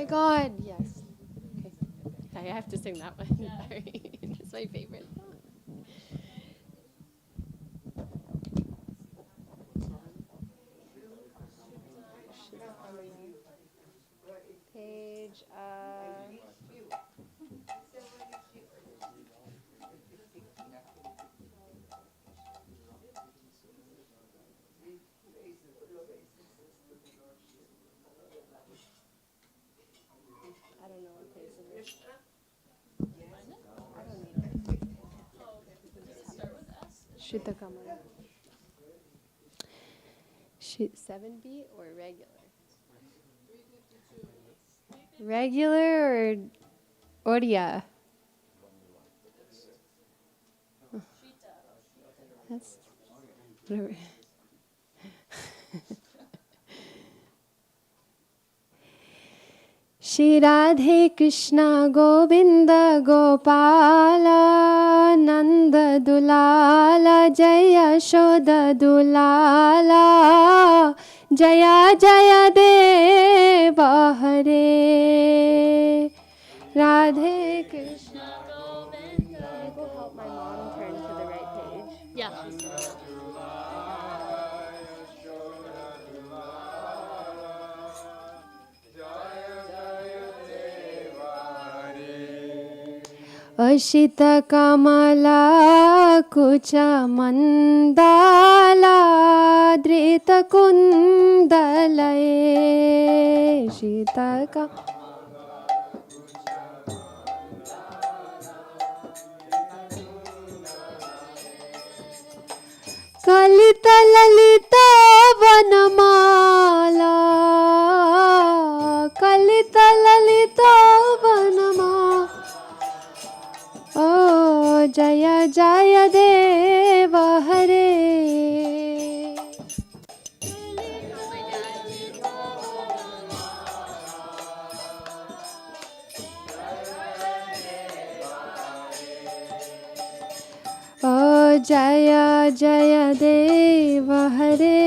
my God. Yes. Okay. I have to sing that one. Sorry. It's my favorite. Page. I don't know what page it is. I don't need it. Shuddha Kamala. 7B or regular? Regular or Odia? That's whatever. Shri Radhe Krishna Govinda Gopala Nanda Dulala Jaya Shoda Dulala Jaya Jaya Deva Hare Radhe Krishna Govinda. Can you go help my mom turn to the right page? Yeah. Ashita Kamala Kucha Mandala Drita Kundalaye Shita Kalita Lalita Vanamala Kalita Lalita Vanamala Oh, Jaya Jaya Deva Hare. Oh, Jaya Jaya Deva Hare.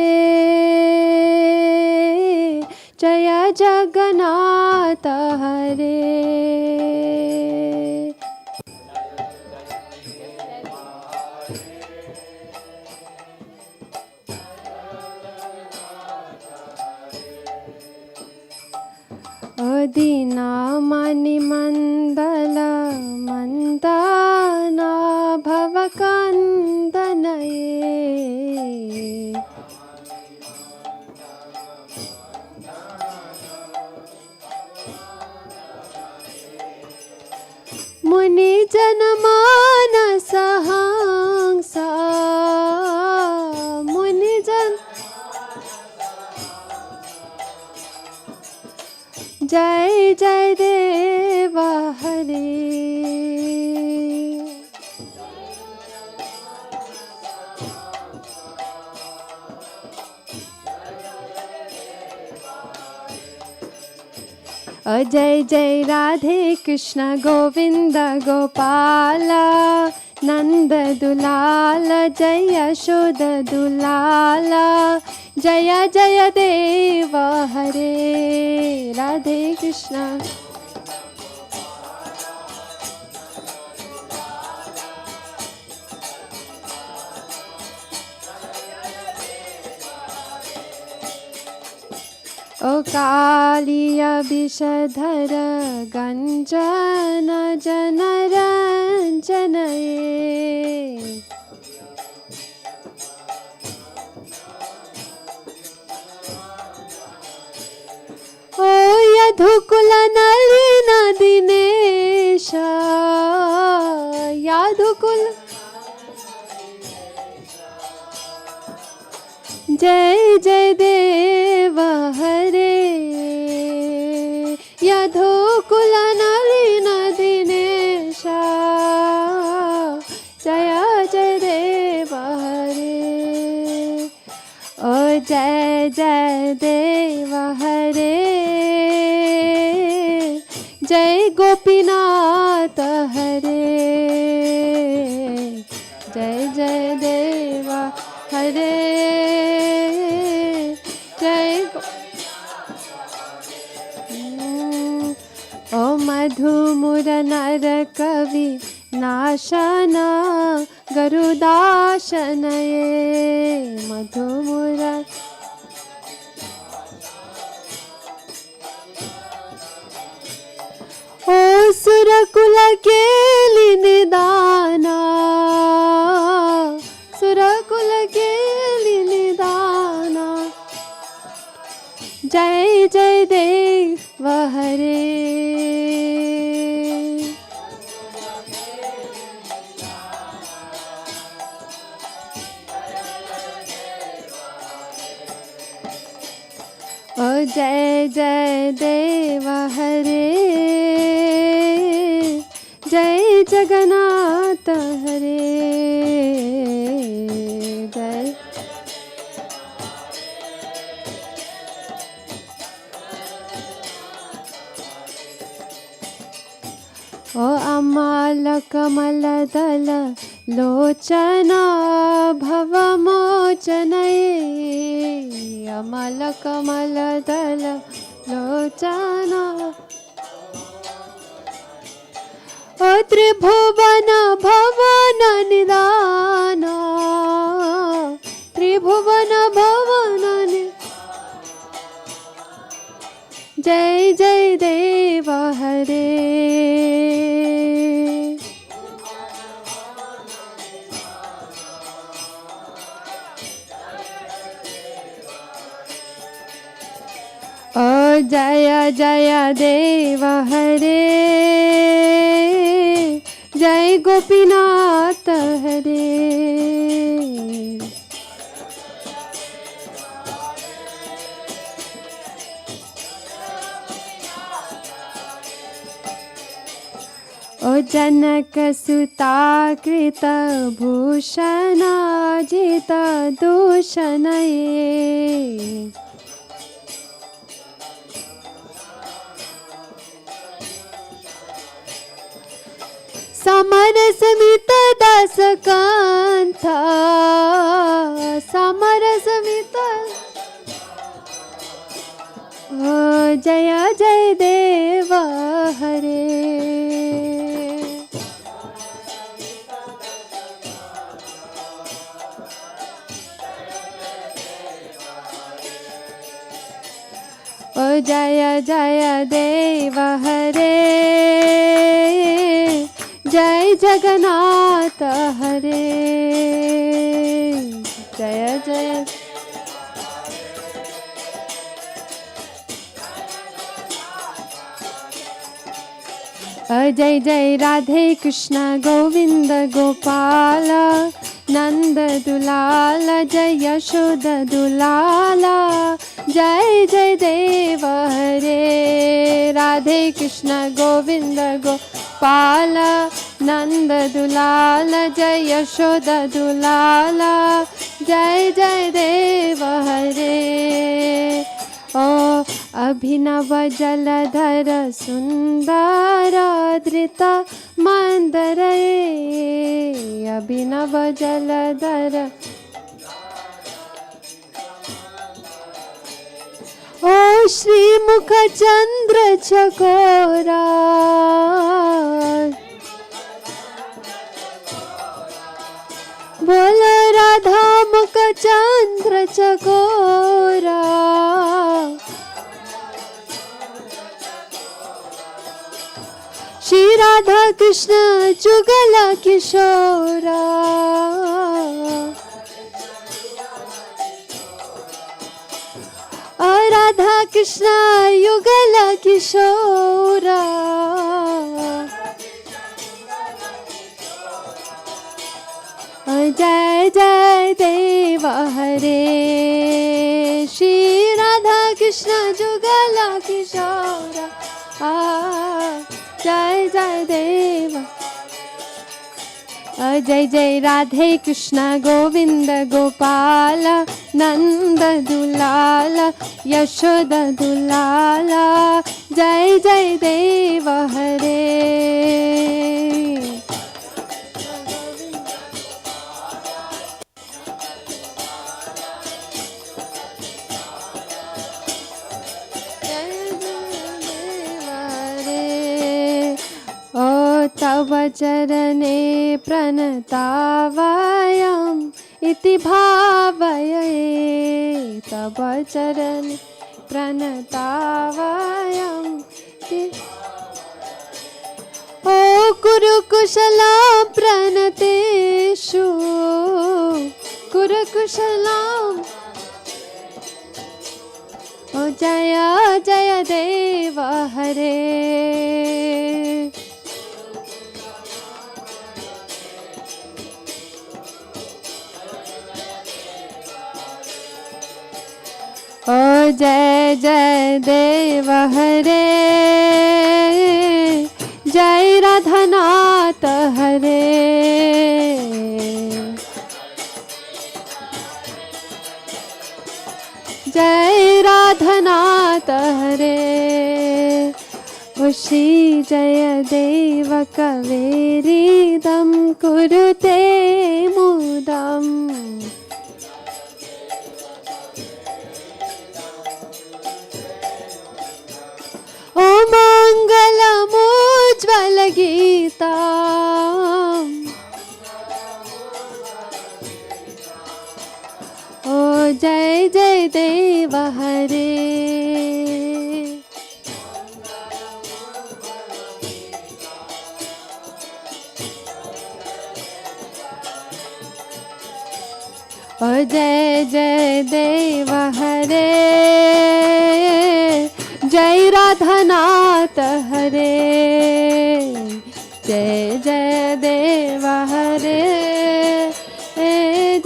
Jaya Jagannatha Hare. Adina Mani Mandala Mandana Bhavakandanaye Muni Janamana Sahangsa Muni Jan Jai Jai Deva Hare Jai Jai Radhe Krishna Govinda Gopala Nanda Dulala Jaya Shoda Dulala Jaya Jaya Deva Hare Radhe Krishna O Kaliya Bishadhara Ganjana Janaranjanaye O Yadhukula Nalina Dinesha Yadhukula Jai Jai Deva Hare Yadhukula Nalina Dinesha Jaya Jai Deva Hare O Jai Jai Deva Hare Jai Gopinath Hare Jai Jai Deva Hare Jai नर कवि नाशन गरुदाशनये मधुमुर ओ सुरकुल केली निदाना सुरकुल केली निदाना जय जय देव हरे ओ जय जय देव हरे जय जगन्नाथ हरे जय ओ अमाल कमल दल लोचना भवमोचनये अमल कमल दल लोचना ओ त्रिभुवन भवन निदान त्रिभुवन भवन जय जय देव हरे ओ जय जय देव हरे जय गोपीनाथ हरे ओ जनक सुता कृत भूषण जित दूषणये समर समित दास कांता समर समित ओ जय जय देव हरे ओ जय जय देव हरे जय जगन्नाथ हरे जय जय जय जय राधे कृष्ण गोविंद गोपाल नंद दुलाल जय यशोद दुलाला जय जय देव हरे राधे कृष्ण गोविंद गोपाल नंद दुलाल जय यशोद दुलाला जय जय देव हरे ओ अभिनव जलधर सुंदर धृत मंदरे अभिनव जलधर ओ श्रीमुख चंद्र चकोरा बोल राधा मुख चंद्र चकोरा श्री राधा कृष्ण जुगल किशोरा राधा कृष्ण युगल किशोरा जय जय देव हरे श्री राधा कृष्ण जुगल किशोरा जय जय देव जय जय राधे कृष्ण गोविंद गोपाल नंद दुलाल यशोद दुलाला जय जय देव हरे ओ तव चरणे प्रणतावयम् इति भावये तव चरणे प्रणतावयम् ओ कुरुकुशलं प्रणतेषु कुरुकुशलम् ओ जय जय देव हरे ओ जय जय देव हरे जय राधानाथ हरे जय राधानाथ हरे ओ श्री जय देव कवेरीदं कुरुते मुदम् ओ मङ्गलमुज्ज्वल गीतम् ओ जय जय देव हरे ओ जय जय देव हरे जय राधानाथ हरे जय जय देव हरे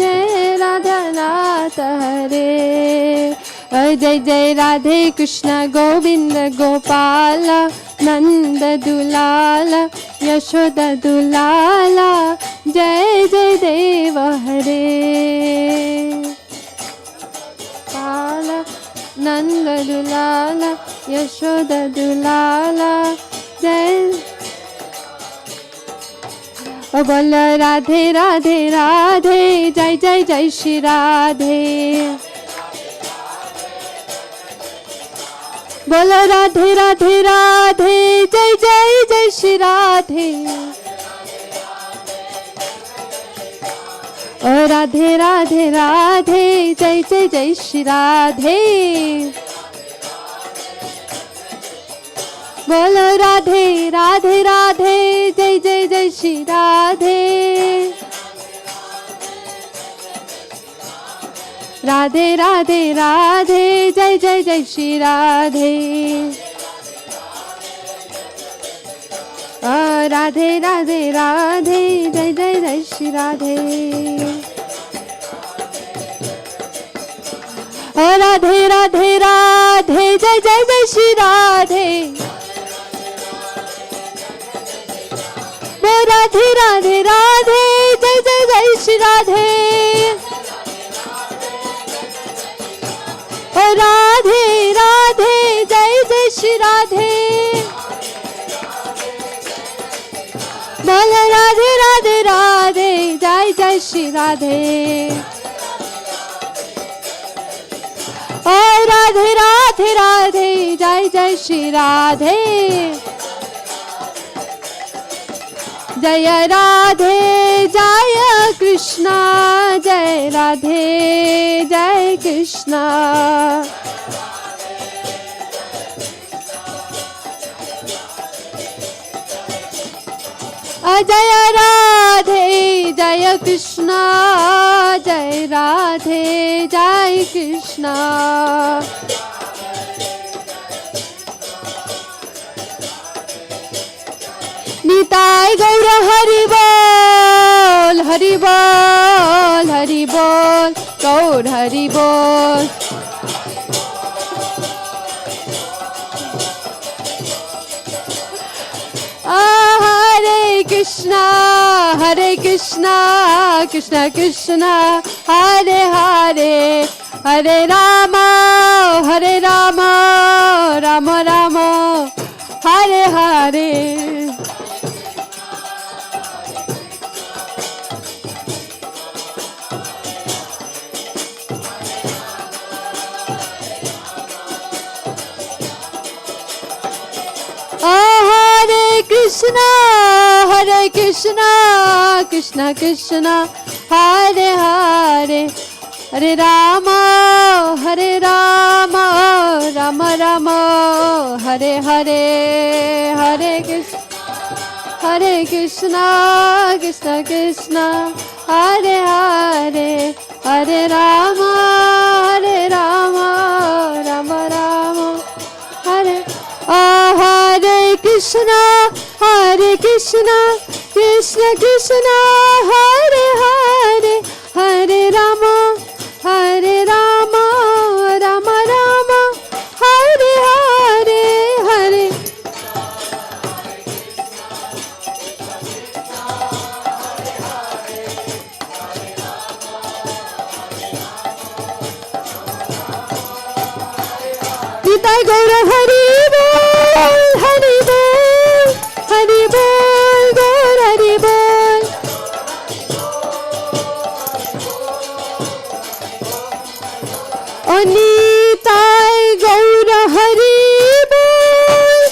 जय राधानाथ हरे जय जय राधे कृष्ण गोविंद गोपाल नंद दुलाल यशोद दुलाल जय जय देव हरे पाल नंद दुलाल यशोद दुलाल जय ओ बोल राधे राधे राधे जय जय जय श्री राधे बोल राधे राधे राधे जय जय जय श्री राधे ओ राधे राधे राधे जय जय जय श्री राधे बोलो राधे राधे राधे जय जय जय श्री राधे राधे राधे राधे जय जय जय श्री राधे राधे राधे राधे जय जय जय श्री राधे राधे राधे राधे जय जय जय श्री राधे राधे राधे राधे जय जय जय श्री राधे राधे राधे जय जय श्री राधे बोल राधे राधे राधे जय जय श्री राधे राधे राधे राधे जय जय श्री राधे जय राधे जय कृष्णा जय राधे जय कृष्णा जय राधे जय कृष्णा जय राधे जय कृष्णा निताय गौर हरि बोल हरि बोल हरि बोल गौर हरि बोल हरे Krishna Krishna Krishna Hare Hare Hare Ram Ram Ram Hare Hare Krishna, Krishna Krishna, Hare Hare, Hare Rama, Rama Rama, Hare Hare, Hare Krishna, Krishna Krishna, Hare Hare, Hare Rama, Rama Rama, Hare Hare Krishna, Krishna Krishna, Hare Hare, Hare Rama, Rama Rama, Hare Hare, Hare Nitai Gaura Hari Bol, Hari Bol, Hari Bol, Gaur Hari Bol. O Nitai Gaura Hari Bol,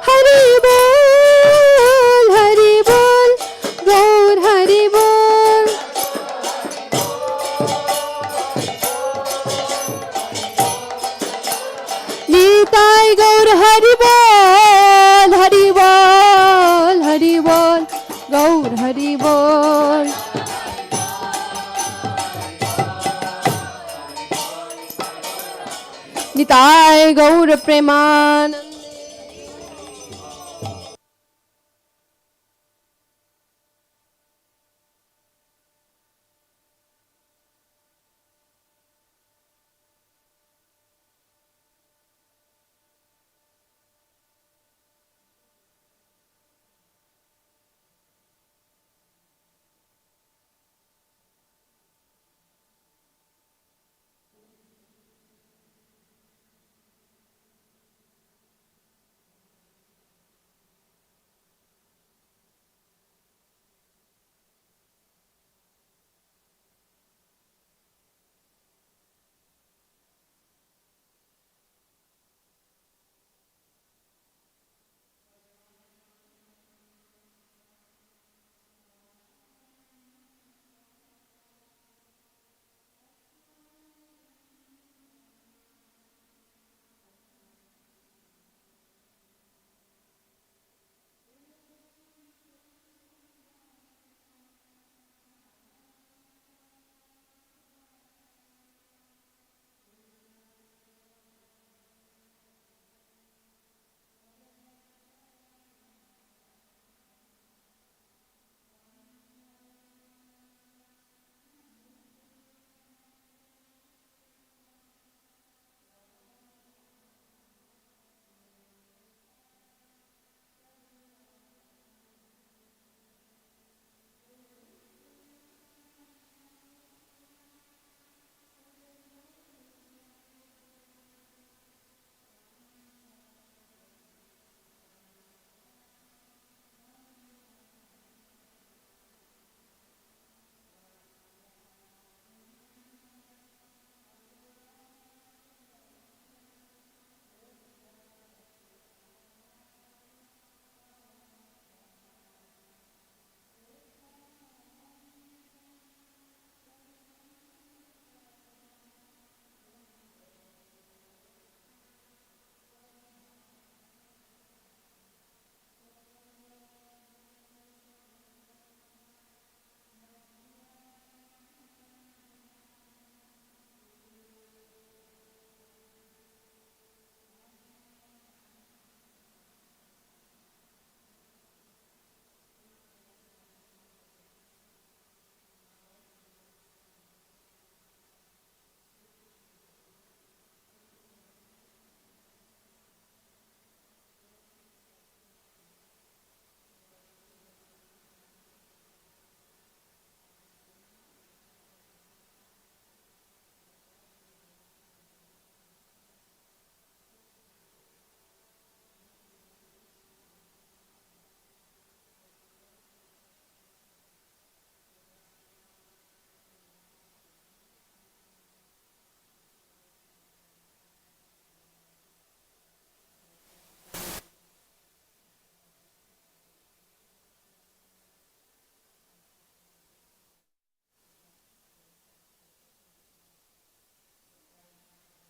Hari Bol, Hari Bol, Gaur Hari Bol. Nitai Gaur Hari Bol, Hari Bol, Hari Bol, Gaur Hari Bol. Nitai Gaur Premanand.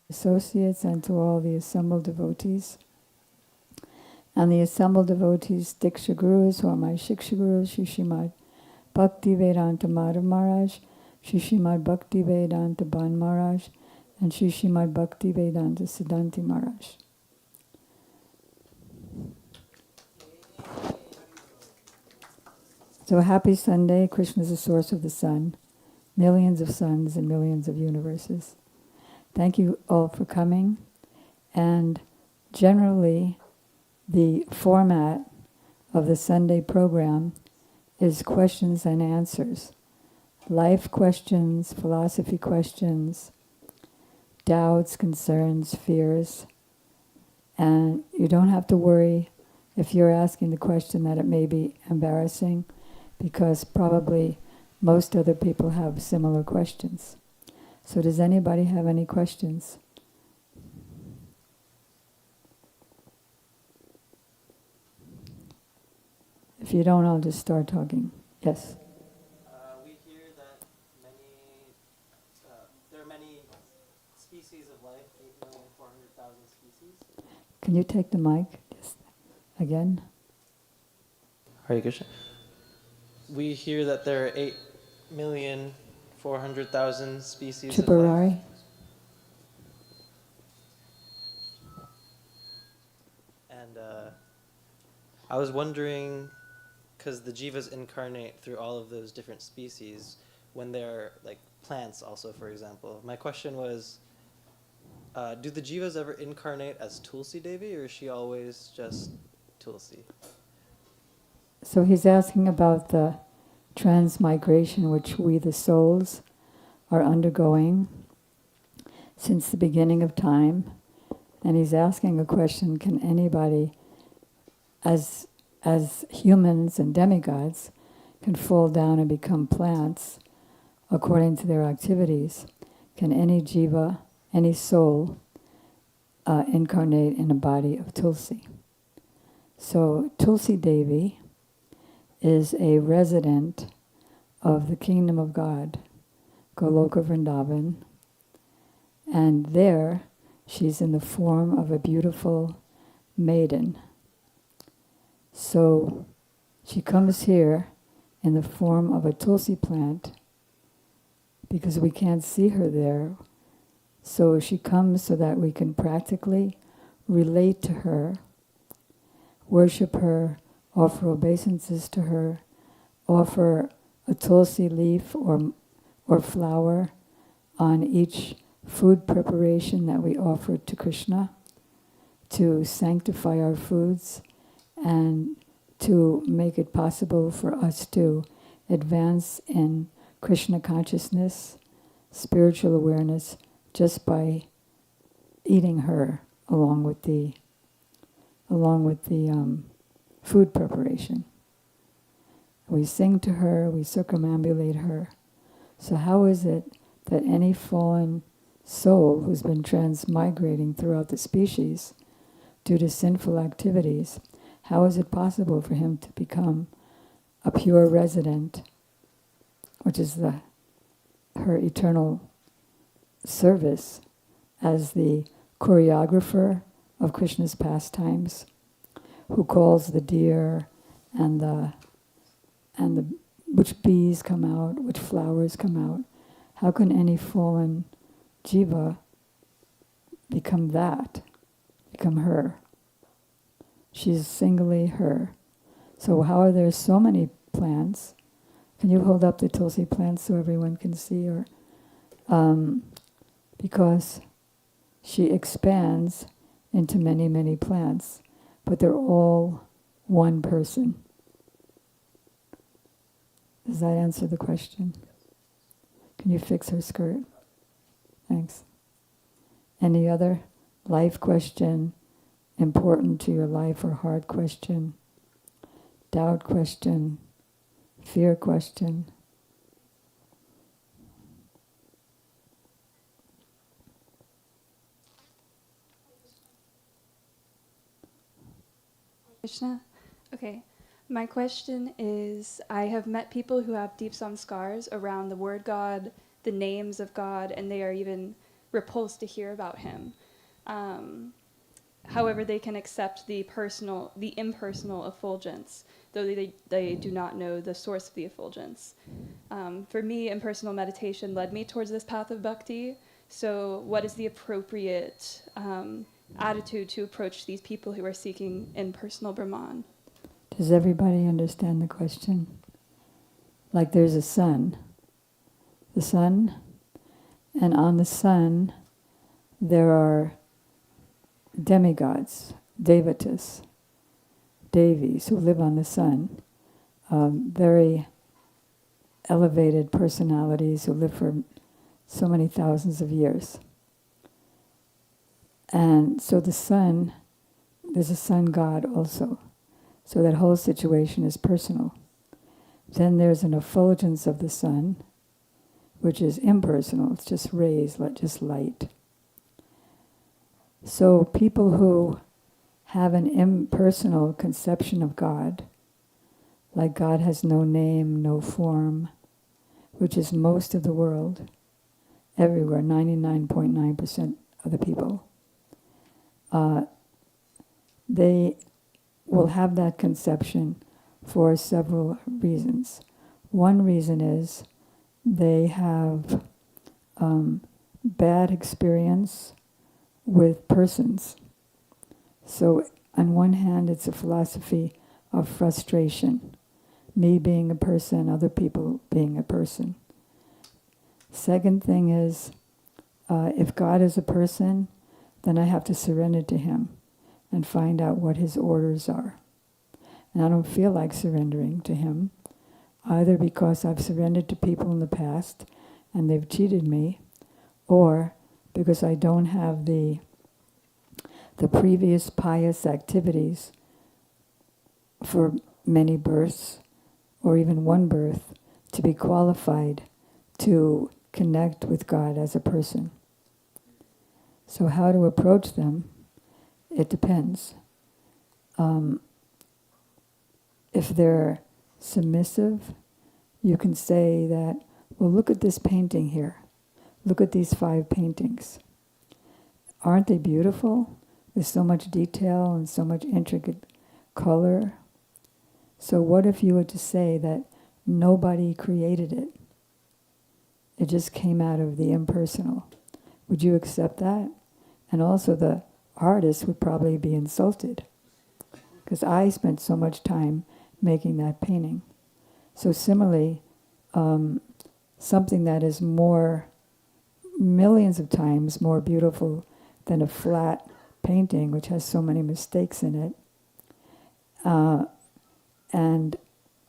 associates and to all the assembled devotees. And the assembled devotees, Diksha Gurus, who are my Shiksha Gurus, Shishimad Bhakti Vedanta Madhav Maharaj, Shishimad Bhakti Vedanta Ban Maharaj, and Shishimad Bhakti Vedanta Siddhanti Maharaj. So happy Sunday. Krishna is the source of the sun, millions of suns and millions of universes. Thank you all for coming. And generally, the format of the Sunday program is questions and answers. Life questions, philosophy questions, doubts, concerns, fears. And you don't have to worry if you're asking the question that it may be embarrassing, because probably most other people have similar questions. So does anybody have any questions? If you don't, I'll just start talking. Yes? We hear that there are many species of life, 8,400,000 species. Can you take the mic just again? Hare Krishna. We hear that there are 8,400,000 species of life. Chipurari? And I was wondering, because the jivas incarnate through all of those different species, when they're like plants also, for example. My question was, do the jivas ever incarnate as Tulsi Devi, or is she always just Tulsi? So he's asking about the transmigration which we, the souls, are undergoing since the beginning of time. And he's asking a question, can anybody, as humans and demigods, can fall down and become plants according to their activities? Can any jiva, any soul, incarnate in a body of Tulsi? So Tulsi Devi is a resident of the kingdom of God, Goloka Vrindavan, and there she's in the form of a beautiful maiden. So she comes here in the form of a Tulsi plant because we can't see her there. So she comes so that we can practically relate to her, worship her, offer obeisances to her, offer a Tulsi leaf or flower on each food preparation that we offer to Krishna, to sanctify our foods and to make it possible for us to advance in Krishna consciousness, spiritual awareness, just by eating her along with the food preparation. We sing to her, we circumambulate her. So how is it that any fallen soul who's been transmigrating throughout the species due to sinful activities, how is it possible for him to become a pure resident, which is her eternal service as the choreographer of Krishna's pastimes, who calls the deer and which bees come out, which flowers come out? How can any fallen jiva become her? She's singly her. So how are there so many plants? Can you hold up the Tulsi plants so everyone can see? Or because she expands into many, many plants, but they're all one person. Does that answer the question? Can you fix her skirt? Thanks. Any other life question, important to your life or hard question, doubt question, fear question? Krishna? Okay. My question is, I have met people who have deep samskars around the word God, the names of God, and they are even repulsed to hear about him. However, they can accept the impersonal effulgence, though they do not know the source of the effulgence. For me, impersonal meditation led me towards this path of bhakti. So what is the appropriate attitude to approach these people who are seeking impersonal Brahman? Does everybody understand the question? Like there's a sun. The sun, and on the sun there are demigods, devatas, devis, who live on the sun. Very elevated personalities who live for so many thousands of years. And so the sun, there's a sun god also. So that whole situation is personal. Then there's an effulgence of the sun, which is impersonal. It's just rays, just light. So people who have an impersonal conception of God, like God has no name, no form, which is most of the world, everywhere, 99.9% of the people, they will have that conception for several reasons. One reason is they have bad experience with persons. So on one hand, it's a philosophy of frustration. Me being a person, other people being a person. Second thing is, if God is a person, then I have to surrender to Him and find out what His orders are. And I don't feel like surrendering to Him, either because I've surrendered to people in the past and they've cheated me, or because I don't have the previous pious activities for many births, or even one birth, to be qualified to connect with God as a person. So how to approach them, it depends. If they're submissive, you can say that, well, look at this painting here. Look at these 5 paintings. Aren't they beautiful? With so much detail and so much intricate color. So what if you were to say that nobody created it? It just came out of the impersonal. Would you accept that? And also the artist would probably be insulted, because I spent so much time making that painting. So similarly, something that is more, millions of times more beautiful than a flat painting which has so many mistakes in it, and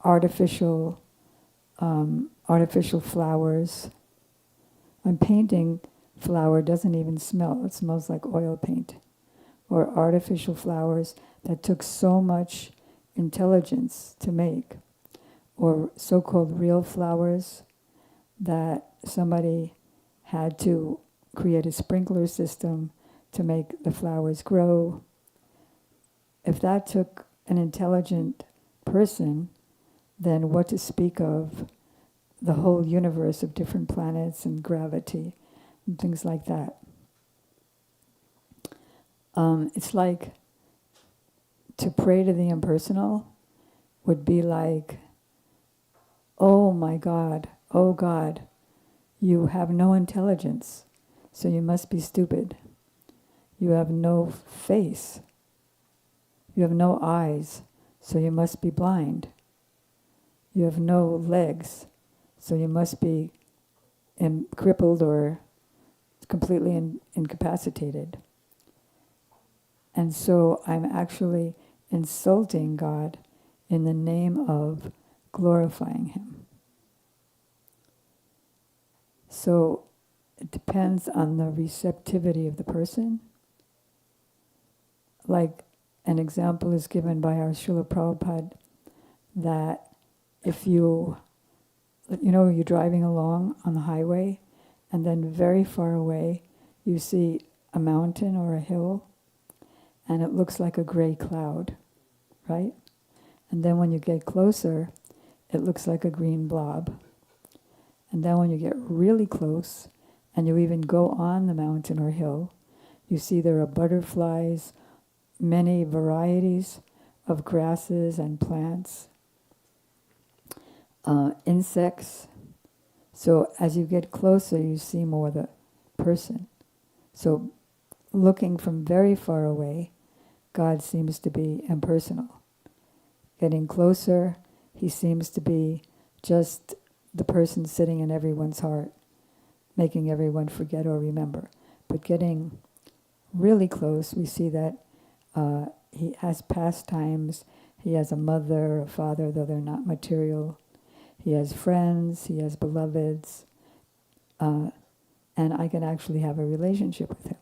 artificial flowers. A painting flower doesn't even smell, it smells like oil paint. Or artificial flowers that took so much intelligence to make. Or so-called real flowers that somebody had to create a sprinkler system to make the flowers grow. If that took an intelligent person, then what to speak of the whole universe of different planets and gravity and things like that. It's like to pray to the impersonal would be like, oh my God, oh God, you have no intelligence, so you must be stupid. You have no face. You have no eyes, so you must be blind. You have no legs, so you must be crippled or completely incapacitated. And so I'm actually insulting God in the name of glorifying Him. So it depends on the receptivity of the person. Like an example is given by our Srila Prabhupada that if you're driving along on the highway and then very far away you see a mountain or a hill and it looks like a gray cloud, right? And then when you get closer, it looks like a green blob. And then when you get really close and you even go on the mountain or hill, you see there are butterflies, many varieties of grasses and plants, insects. So as you get closer, you see more the person. So looking from very far away, God seems to be impersonal. Getting closer, he seems to be just the person sitting in everyone's heart, making everyone forget or remember. But getting really close, we see that he has pastimes, he has a mother, a father, though they're not material. He has friends, he has beloveds, and I can actually have a relationship with him.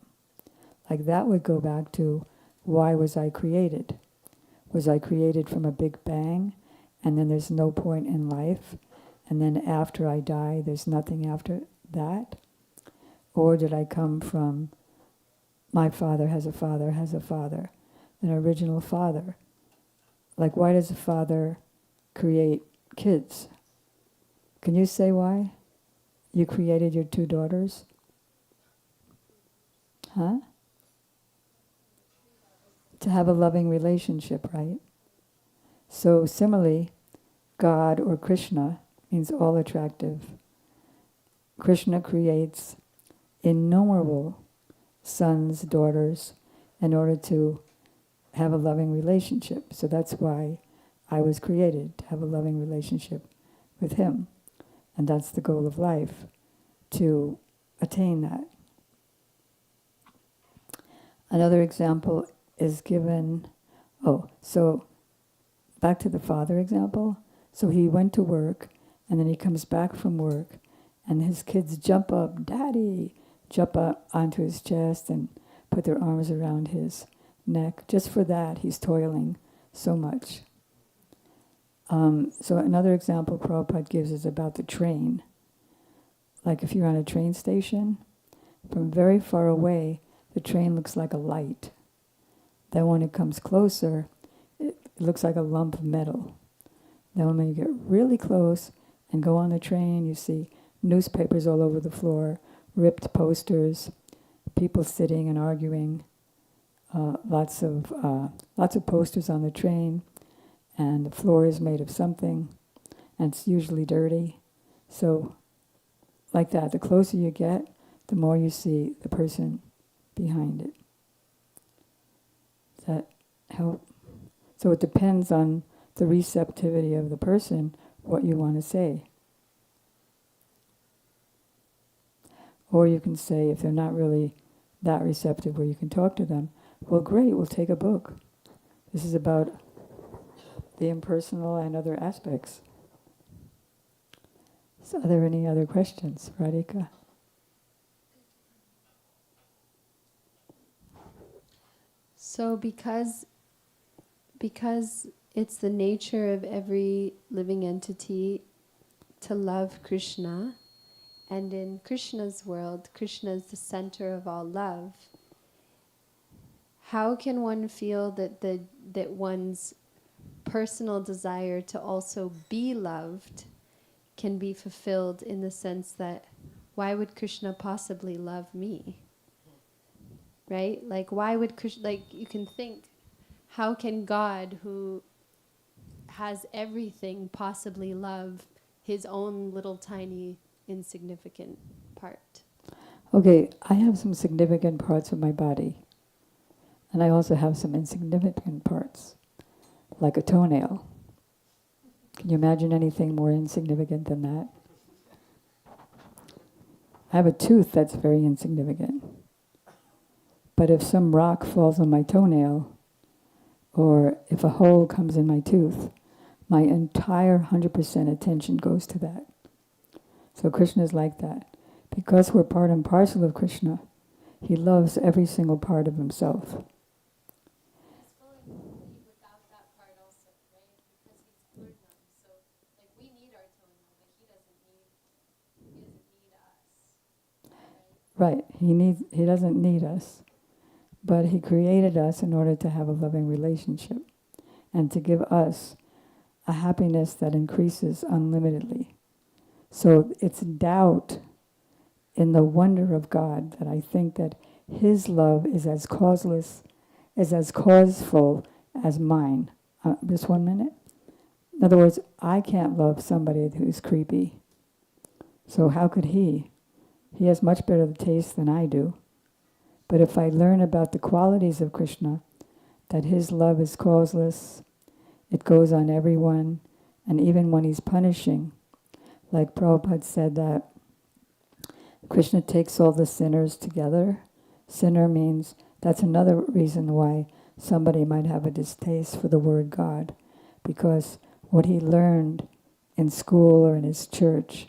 Like that would go back to, why was I created? Was I created from a big bang, and then there's no point in life, and then after I die, there's nothing after that? Or did I come from, my father has a father, an original father? Like, why does a father create kids? Can you say why? You created your 2 daughters? Huh? To have a loving relationship, right? So similarly, God or Krishna means all attractive. Krishna creates innumerable sons, daughters, in order to have a loving relationship. So that's why I was created, to have a loving relationship with him. And that's the goal of life, to attain that. Another example is given, so back to the father example. So he went to work, and then he comes back from work, and his kids jump up, Daddy, jump up onto his chest and put their arms around his neck. Just for that, he's toiling so much. So another example Prabhupada gives is about the train. Like if you're on a train station, from very far away, the train looks like a light. Then when it comes closer, it looks like a lump of metal. Then when you get really close and go on the train, you see newspapers all over the floor, ripped posters, people sitting and arguing, lots of posters on the train, and the floor is made of something, and it's usually dirty. So, like that, the closer you get, the more you see the person behind it. Does that help? So it depends on the receptivity of the person, what you want to say. Or you can say, if they're not really that receptive where you can talk to them, well, great, we'll take a book. This is about the impersonal and other aspects. So are there any other questions, Radhika? So because it's the nature of every living entity to love Krishna, and in Krishna's world, Krishna is the center of all love, how can one feel that one's personal desire to also be loved can be fulfilled, in the sense that, why would Krishna possibly love me? Right? Like, why would Krishna, like, you can think, how can God, who has everything, possibly love his own little tiny insignificant part? Okay, I have some significant parts of my body, and I also have some insignificant parts, like a toenail. Can you imagine anything more insignificant than that? I have a tooth that's very insignificant. But if some rock falls on my toenail, or if a hole comes in my tooth, my entire 100% attention goes to that. So Krishna is like that. Because we're part and parcel of Krishna, he loves every single part of himself. Without that part also, right? Because he's Purnam, so like we need our toenail, but he doesn't need us. Right, he doesn't need us. But he created us in order to have a loving relationship and to give us a happiness that increases unlimitedly. So it's doubt in the wonder of God that I think that His love is as causeless, is as causeful as mine. Just 1 minute. In other words, I can't love somebody who's creepy. So how could He? He has much better taste than I do. But if I learn about the qualities of Krishna, that His love is causeless, it goes on everyone, and even when He's punishing, like Prabhupada said that Krishna takes all the sinners together. Sinner means, that's another reason why somebody might have a distaste for the word God, because what he learned in school or in his church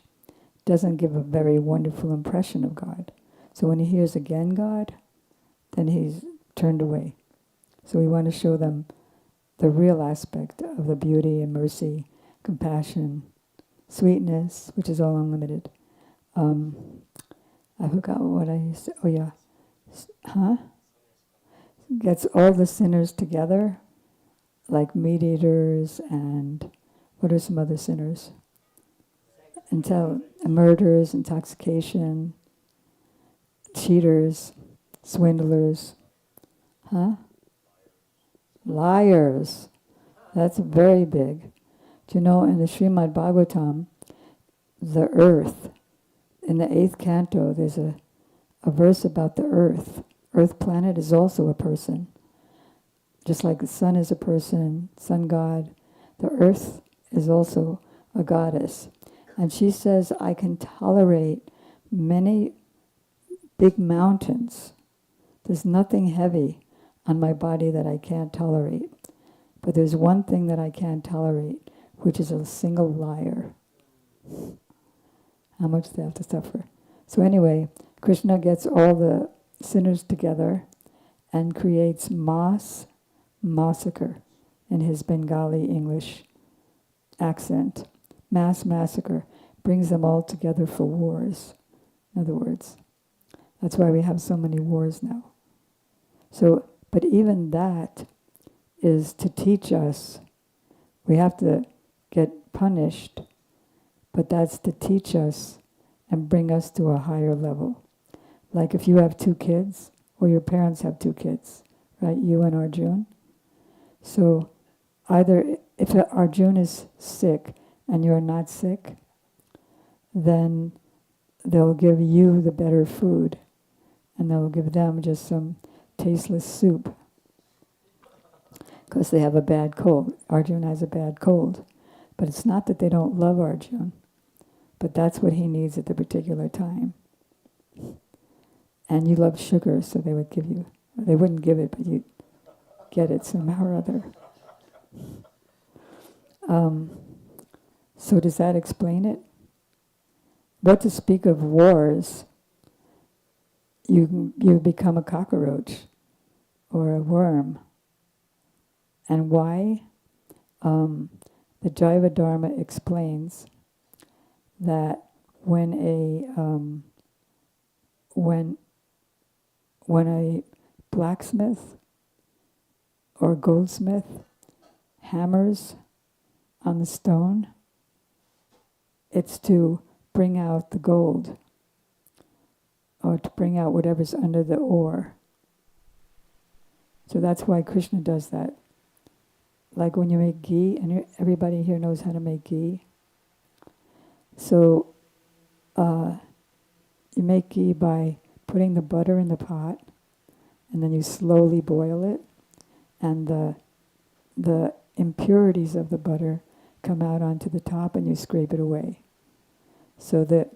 doesn't give a very wonderful impression of God. So when he hears again God, then he's turned away. So we want to show them the real aspect of the beauty and mercy, compassion, sweetness, which is all unlimited. I forgot what I used to, oh yeah. Gets all the sinners together, like meat eaters and what are some other sinners? Murderers, intoxication, cheaters, swindlers, liars. That's very big. Do you know in the Srimad Bhagavatam, the earth, in the 8th canto, there's a verse about the earth. Earth planet is also a person. Just like the sun is a person, sun god, the earth is also a goddess. And she says, I can tolerate many big mountains. There's nothing heavy on my body that I can't tolerate. But there's one thing that I can't tolerate, which is a single liar. How much they have to suffer. So anyway, Krishna gets all the sinners together and creates massacre in his Bengali English accent. Mass massacre. Brings them all together for wars. In other words, that's why we have so many wars now. So, but even that is to teach us. We have to get punished, but that's to teach us and bring us to a higher level. Like if you have 2 kids, or your parents have 2 kids, right? You and Arjun. So either if Arjun is sick and you're not sick, then they'll give you the better food, and they'll give them just some tasteless soup because they have a bad cold. Arjun has a bad cold. But it's not that they don't love Arjun, but that's what he needs at the particular time. And you love sugar, so they would give you, they wouldn't give it, but you'd get it somehow or other. So does that explain it? What to speak of wars, you become a cockroach or a worm. And why? The Jaiva Dharma explains that when a blacksmith or goldsmith hammers on the stone, it's to bring out the gold, or to bring out whatever's under the ore. So that's why Krishna does that. Like when you make ghee, and everybody here knows how to make ghee. So you make ghee by putting the butter in the pot, and then you slowly boil it, and the impurities of the butter come out onto the top, and you scrape it away. So that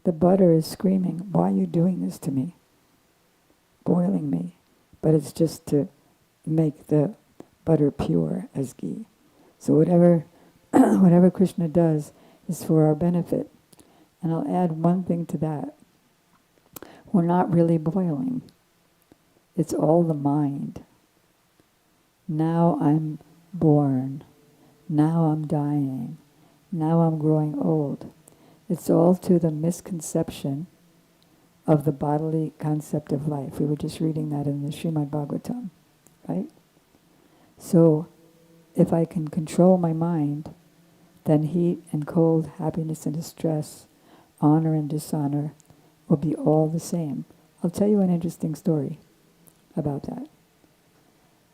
the butter is screaming, why are you doing this to me? Boiling me. But it's just to make the butter pure as ghee. So whatever Krishna does is for our benefit. And I'll add one thing to that. We're not really boiling. It's all the mind. Now I'm born. Now I'm dying. Now I'm growing old. It's all to the misconception of the bodily concept of life. We were just reading that in the Srimad Bhagavatam, right? So, if I can control my mind, then heat and cold, happiness and distress, honor and dishonor, will be all the same. I'll tell you an interesting story about that.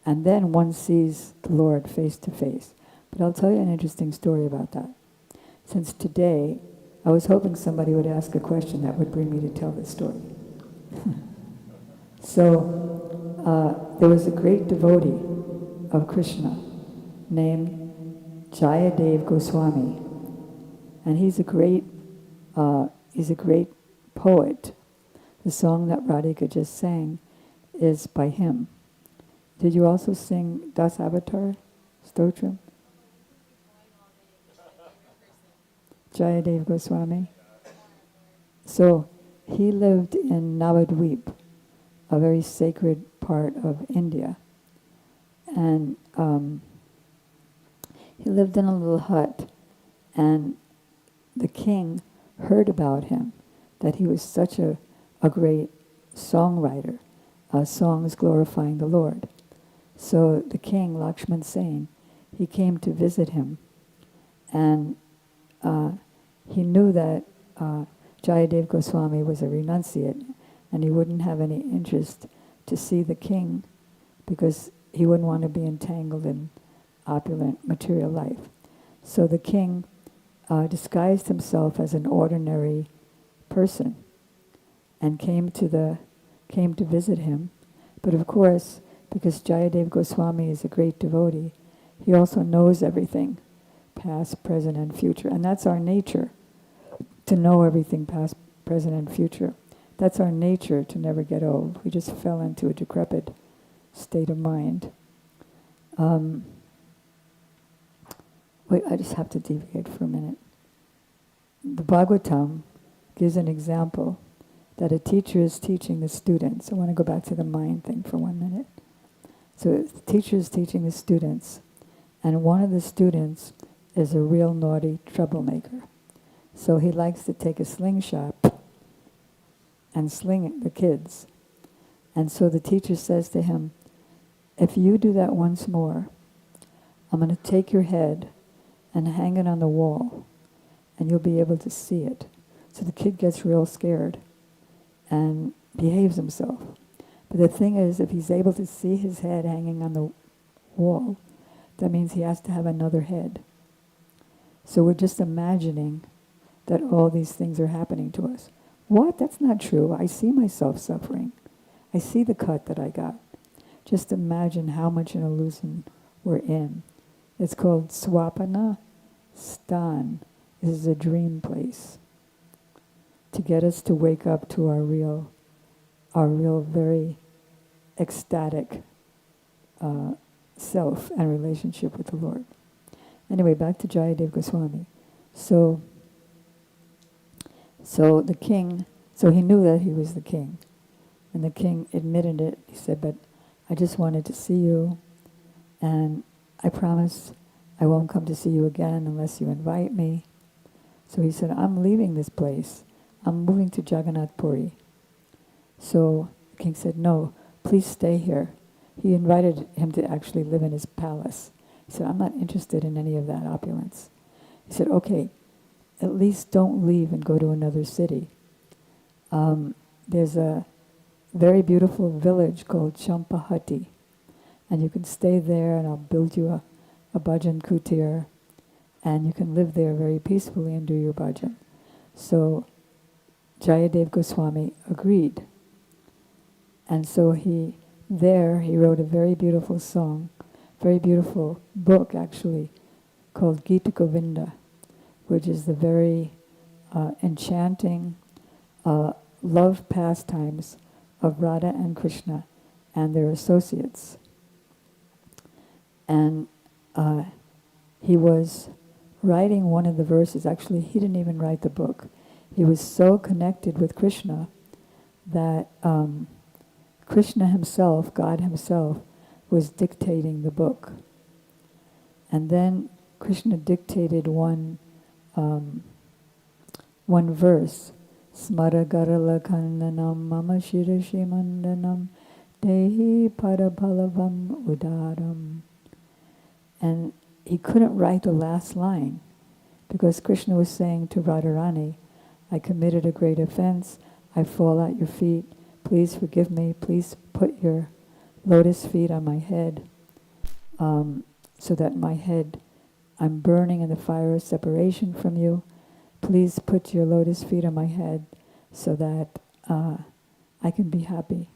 And then one sees the Lord face to face. But I'll tell you an interesting story about that. Since today, I was hoping somebody would ask a question that would bring me to tell this story. So, there was a great devotee of Krishna named Jayadev Goswami. And he's a great poet. The song that Radhika just sang is by him. Did you also sing Das Avatar Stotram? Jayadev Goswami. So he lived in Navadvip, a very sacred part of India. And he lived in a little hut, and the king heard about him, that he was such a great songwriter, songs glorifying the Lord. So the king, Lakshman Sen, he came to visit him, and he knew that Jayadev Goswami was a renunciate, and he wouldn't have any interest to see the king because he wouldn't want to be entangled in opulent material life. So the king disguised himself as an ordinary person and came to visit him. But of course, because Jayadev Goswami is a great devotee, he also knows everything, past, present, and future. And that's our nature, to know everything past, present, and future. That's our nature, to never get old. We just fell into a decrepit state of mind. Wait, I just have to deviate for a minute. The Bhagavatam gives an example that a teacher is teaching the students. I want to go back to the mind thing for 1 minute. So the teacher is teaching the students, and one of the students is a real naughty troublemaker. So he likes to take a slingshot and sling at the kids. And so the teacher says to him, if you do that once more, I'm going to take your head and hang it on the wall, and you'll be able to see it. So the kid gets real scared and behaves himself. But the thing is, if he's able to see his head hanging on the wall, that means he has to have another head. So we're just imagining that all these things are happening to us. What? That's not true. I see myself suffering. I see the cut that I got. Just imagine how much an illusion we're in. It's called Swapana Stan. This is a dream place to get us to wake up to our real very ecstatic self and relationship with the Lord. Anyway, back to Jayadev Goswami. So the king, so he knew that he was the king. And the king admitted it. He said, but I just wanted to see you, and I promise I won't come to see you again unless you invite me. So he said, I'm leaving this place. I'm moving to Jagannath Puri. So the king said, no, please stay here. He invited him to actually live in his palace. He said, I'm not interested in any of that opulence. He said, okay, at least don't leave and go to another city. There's a very beautiful village called Champahati, and you can stay there, and I'll build you a bhajan kutir, and you can live there very peacefully and do your bhajan. So Jayadev Goswami agreed. And so he wrote a very beautiful song, very beautiful book actually, called Gita Govinda, which is the very enchanting love pastimes of Radha and Krishna and their associates. And he was writing one of the verses. Actually, he didn't even write the book. He was so connected with Krishna that Krishna himself, God himself, was dictating the book. And then Krishna dictated one verse, Smara Garala Kandanam Mama Shirashi Mandanam Dehi Parabhalavam Udaram. And he couldn't write the last line because Krishna was saying to Radharani, I committed a great offense. I fall at your feet. Please forgive me. Please put your lotus feet on my head, so that my head, I'm burning in the fire of separation from you. Please put your lotus feet on my head so that I can be happy.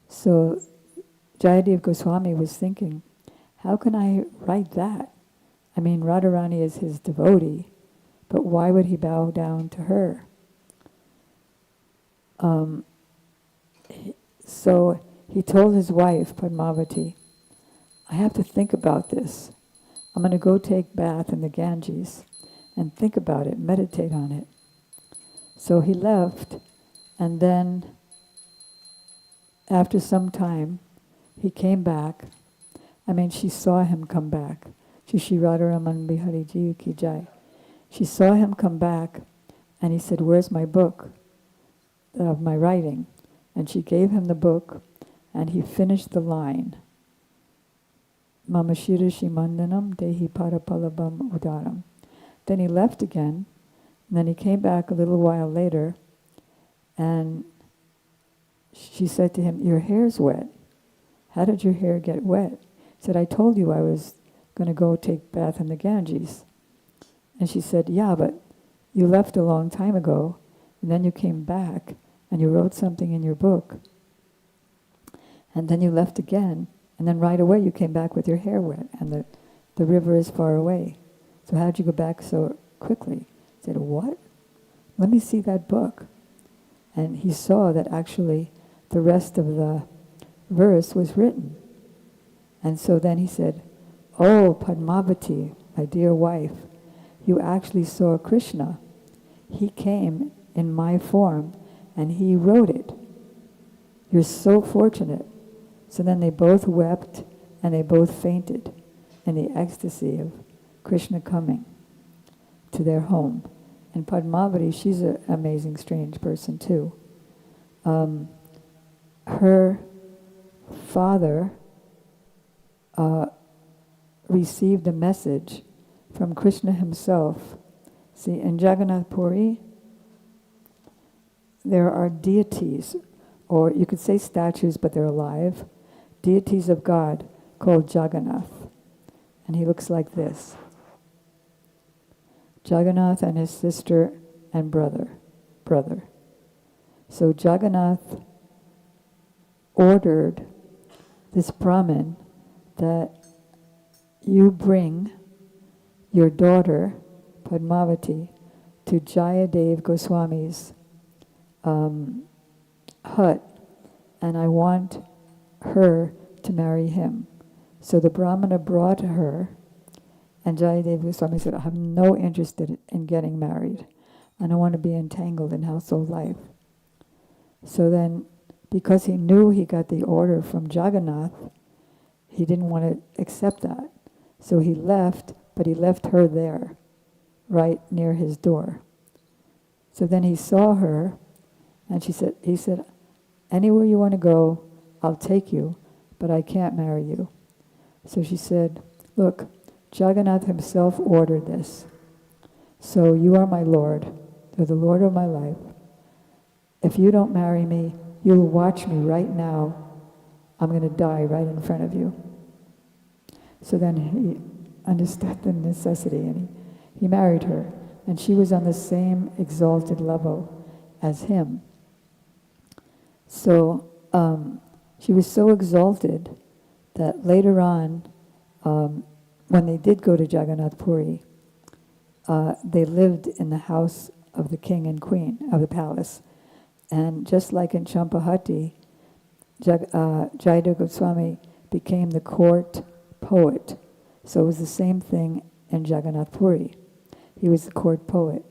So Jayadev Goswami was thinking, how can I write that? I mean, Radharani is his devotee, but why would he bow down to her? So he told his wife, Padmavati, I have to think about this. I'm going to go take bath in the Ganges and think about it, meditate on it. So he left, and then after some time, he came back. I mean, she saw him come back. Shri Radharaman Bihari Ji Ki Jai. She saw him come back, and he said, where's my book of my writing? And she gave him the book, and he finished the line, Mama Shirashi Mandanam Dehi Parapalabam Udaram. Then he left again, and then he came back a little while later, and she said to him, your hair's wet. How did your hair get wet? He said, I told you I was going to go take bath in the Ganges. And she said, yeah, but you left a long time ago, and then you came back, and you wrote something in your book, and then you left again, and then right away you came back with your hair wet, and the river is far away. So how did you go back so quickly? He said, what? Let me see that book. And he saw that actually the rest of the verse was written. And so then he said, oh, Padmavati, my dear wife, you actually saw Krishna. He came in my form, and he wrote it. You're so fortunate. So then they both wept, and they both fainted in the ecstasy of Krishna coming to their home. And Padmavati, she's an amazing, strange person too. Her father received a message from Krishna himself. See, in Jagannath Puri, there are deities, or you could say statues, but they're alive, deities of God called Jagannath. And he looks like this. Jagannath and his sister and brother. So Jagannath ordered this Brahmin that you bring your daughter, Padmavati, to Jayadev Goswami's hut, and I want her to marry him. So the Brahmana brought her, and Jayadev Goswami said, I have no interest in getting married. I don't want to be entangled in household life. So then, because he knew he got the order from Jagannath, he didn't want to accept that. So he left, but he left her there, right near his door. So then he saw her, and he said, anywhere you want to go, I'll take you, but I can't marry you. So she said, look, Jagannath himself ordered this. So you are my Lord. You're the Lord of my life. If you don't marry me, you'll watch me right now. I'm going to die right in front of you. So then he understood the necessity, and he married her. And she was on the same exalted level as him. So she was so exalted that later on, when they did go to Jagannath Puri, they lived in the house of the king and queen of the palace. And just like in Champahati, Jayadev Goswami became the court poet. So it was the same thing in Jagannath Puri. He was the court poet.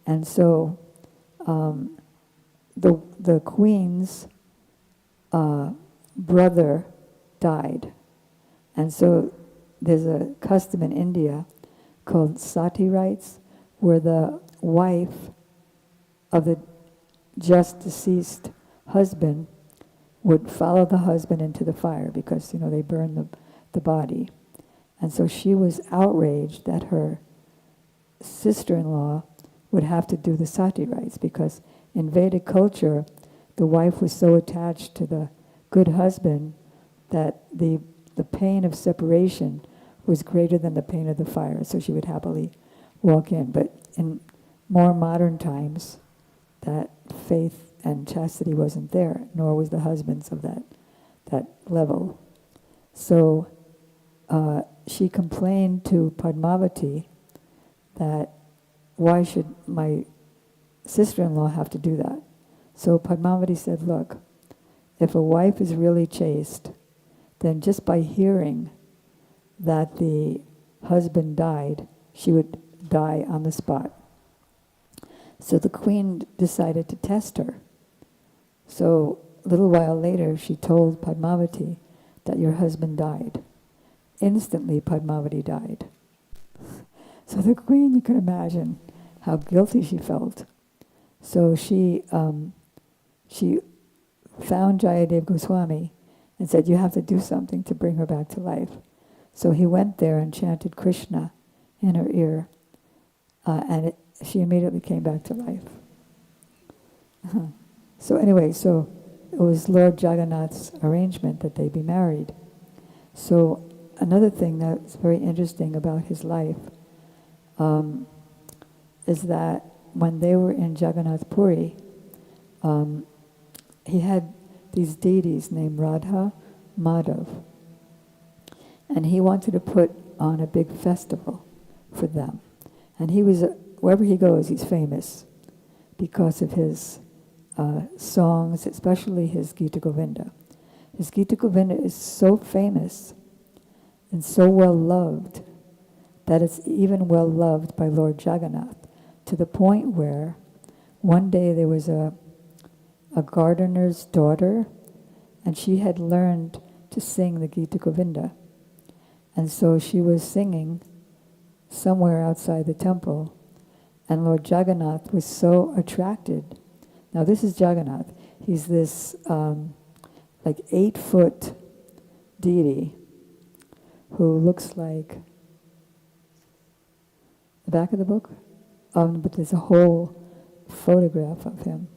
And so the queen's brother died. And so there's a custom in India called sati rites, where the wife of the just deceased husband would follow the husband into the fire because, they burn the body. And so she was outraged that her sister-in-law would have to do the sati rites because in Vedic culture, the wife was so attached to the good husband that the pain of separation was greater than the pain of the fire, so she would happily walk in. But in more modern times, that faith and chastity wasn't there, nor was the husband's of that level. So she complained to Padmavati that why should my sister-in-law have to do that? So Padmavati said, look, if a wife is really chaste, then just by hearing that the husband died, she would die on the spot. So the queen decided to test her. So a little while later, she told Padmavati that your husband died. Instantly, Padmavati died. So the queen, you can imagine how guilty she felt. So she found Jayadev Goswami and said, you have to do something to bring her back to life. So he went there and chanted Krishna in her ear, and she immediately came back to life. So anyway, so it was Lord Jagannath's arrangement that they be married. So another thing that's very interesting about his life is that when they were in Jagannath Puri, he had these deities named Radha, Madhav, and he wanted to put on a big festival for them. And he was, wherever he goes, he's famous because of his songs, especially his Gita Govinda. His Gita Govinda is so famous and so well loved that it's even well loved by Lord Jagannath, to the point where one day there was a gardener's daughter, and she had learned to sing the Gita Govinda. And so she was singing somewhere outside the temple, and Lord Jagannath was so attracted. Now this is Jagannath. He's this like 8-foot deity who looks like the back of the book, but there's a whole photograph of him.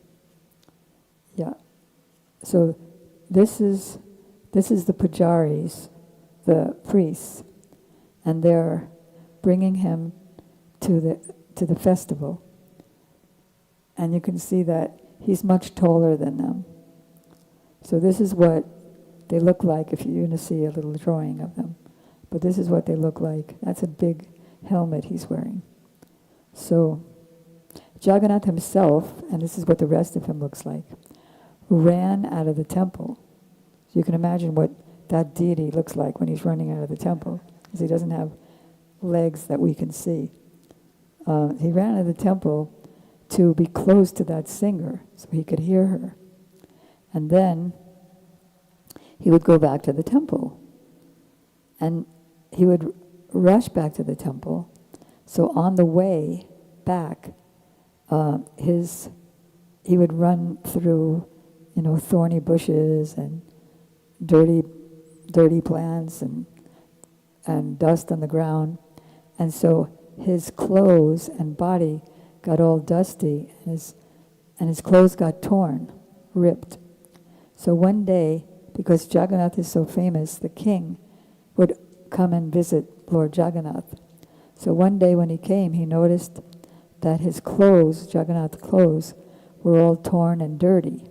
Yeah. So this is the pujaris, the priests, and they're bringing him to the festival. And you can see that he's much taller than them. So this is what they look like if you're going to see a little drawing of them. But this is what they look like. That's a big helmet he's wearing. So Jagannath himself, and this is what the rest of him looks like, ran out of the temple. So you can imagine what that deity looks like when he's running out of the temple, because he doesn't have legs that we can see. He ran out of the temple to be close to that singer so he could hear her. And then he would go back to the temple. And he would rush back to the temple. So on the way back, he would run through, thorny bushes and dirty plants and dust on the ground. And so his clothes and body got all dusty, and his clothes got torn, ripped. So one day, because Jagannath is so famous, the king would come and visit Lord Jagannath. So one day when he came, he noticed that his clothes, Jagannath's clothes, were all torn and dirty.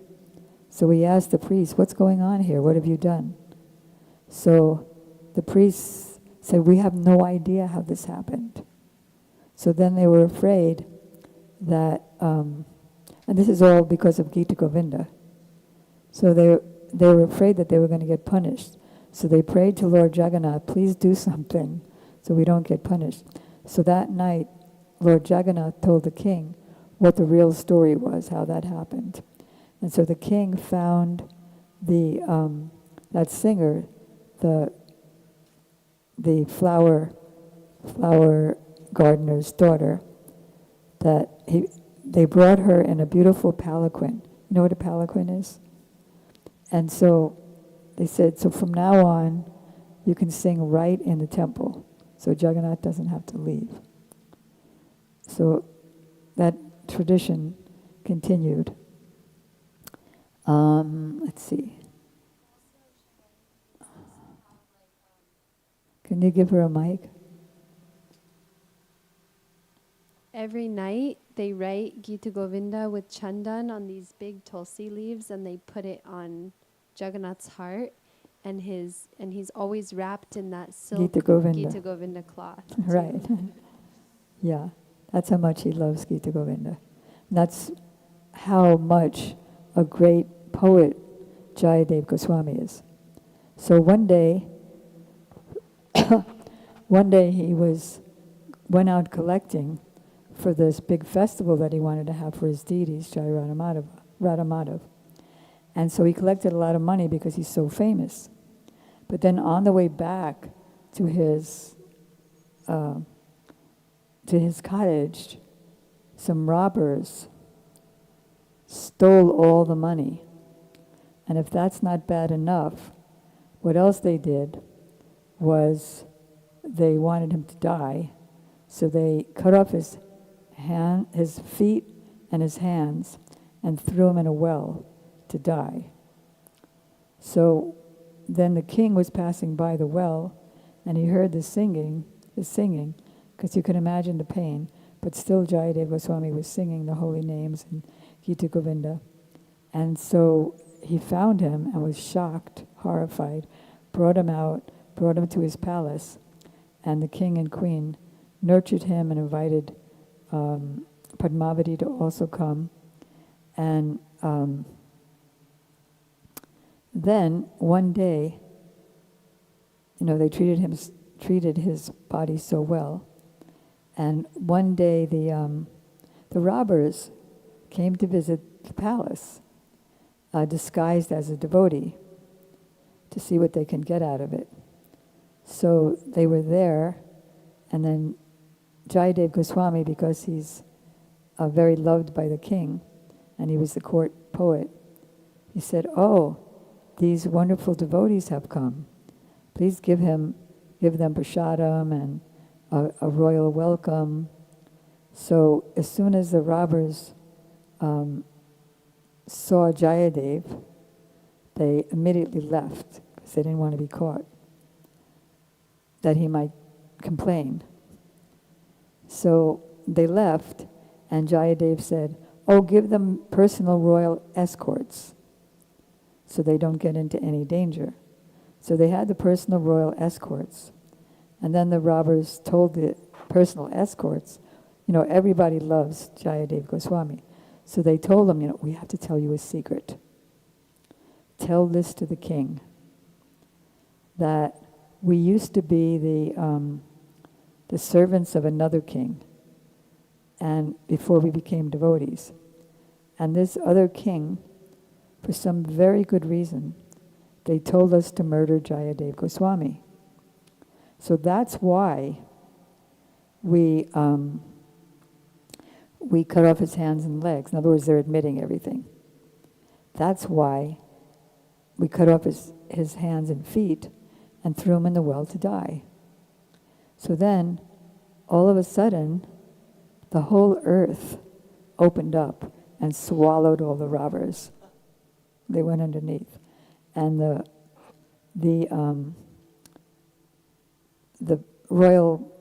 So he asked the priest, what's going on here? What have you done? So the priest said, we have no idea how this happened. So then they were afraid that, and this is all because of Gita Govinda. So they were afraid that they were going to get punished. So they prayed to Lord Jagannath, please do something so we don't get punished. So that night, Lord Jagannath told the king what the real story was, how that happened. And so the king found that singer, the flower gardener's daughter, that they brought her in a beautiful palanquin. You know what a palanquin is? And so they said, so from now on, you can sing right in the temple. So Jagannath doesn't have to leave. So that tradition continued. Let's see. Can you give her a mic? Every night they write Gita Govinda with chandan on these big tulsi leaves, and they put it on Jagannath's heart, and he's always wrapped in that silk Gita Govinda cloth. Right. Yeah, that's how much he loves Gita Govinda. That's how much a great poet Jayadev Goswami is. So one day he went out collecting for this big festival that he wanted to have for his deities, Jai Radha. And so he collected a lot of money because he's so famous. But then on the way back to his cottage, some robbers stole all the money. And if that's not bad enough, what else they did was they wanted him to die, so they cut off his feet and his hands and threw him in a well to die. So then the king was passing by the well, and he heard the singing, because you can imagine the pain, but still Jayadev Goswami was singing the holy names and Gita Govinda. And so he found him and was shocked, horrified, brought him out, brought him to his palace, and the king and queen nurtured him and invited Padmavati to also come. And then one day, they treated his body so well. And one day the robbers came to visit the palace, disguised as a devotee, to see what they can get out of it. So they were there, and then Jayadev Goswami, because he's very loved by the king, and he was the court poet, he said, "Oh, these wonderful devotees have come. Please give them prasadam and a royal welcome." So as soon as the robbers saw Jayadev, they immediately left because they didn't want to be caught, that he might complain. So they left, and Jayadev said, "Oh, give them personal royal escorts so they don't get into any danger." So they had the personal royal escorts, and then the robbers told the personal escorts, everybody loves Jayadev Goswami. So they told him, "We have to tell you a secret. Tell this to the king, that we used to be the servants of another king, and before we became devotees. And this other king, for some very good reason, they told us to murder Jayadev Goswami. So that's why we cut off his hands and legs." In other words, they're admitting everything. That's why we cut off his hands and feet and threw him in the well to die. So then, all of a sudden, the whole earth opened up and swallowed all the robbers. They went underneath. And the royal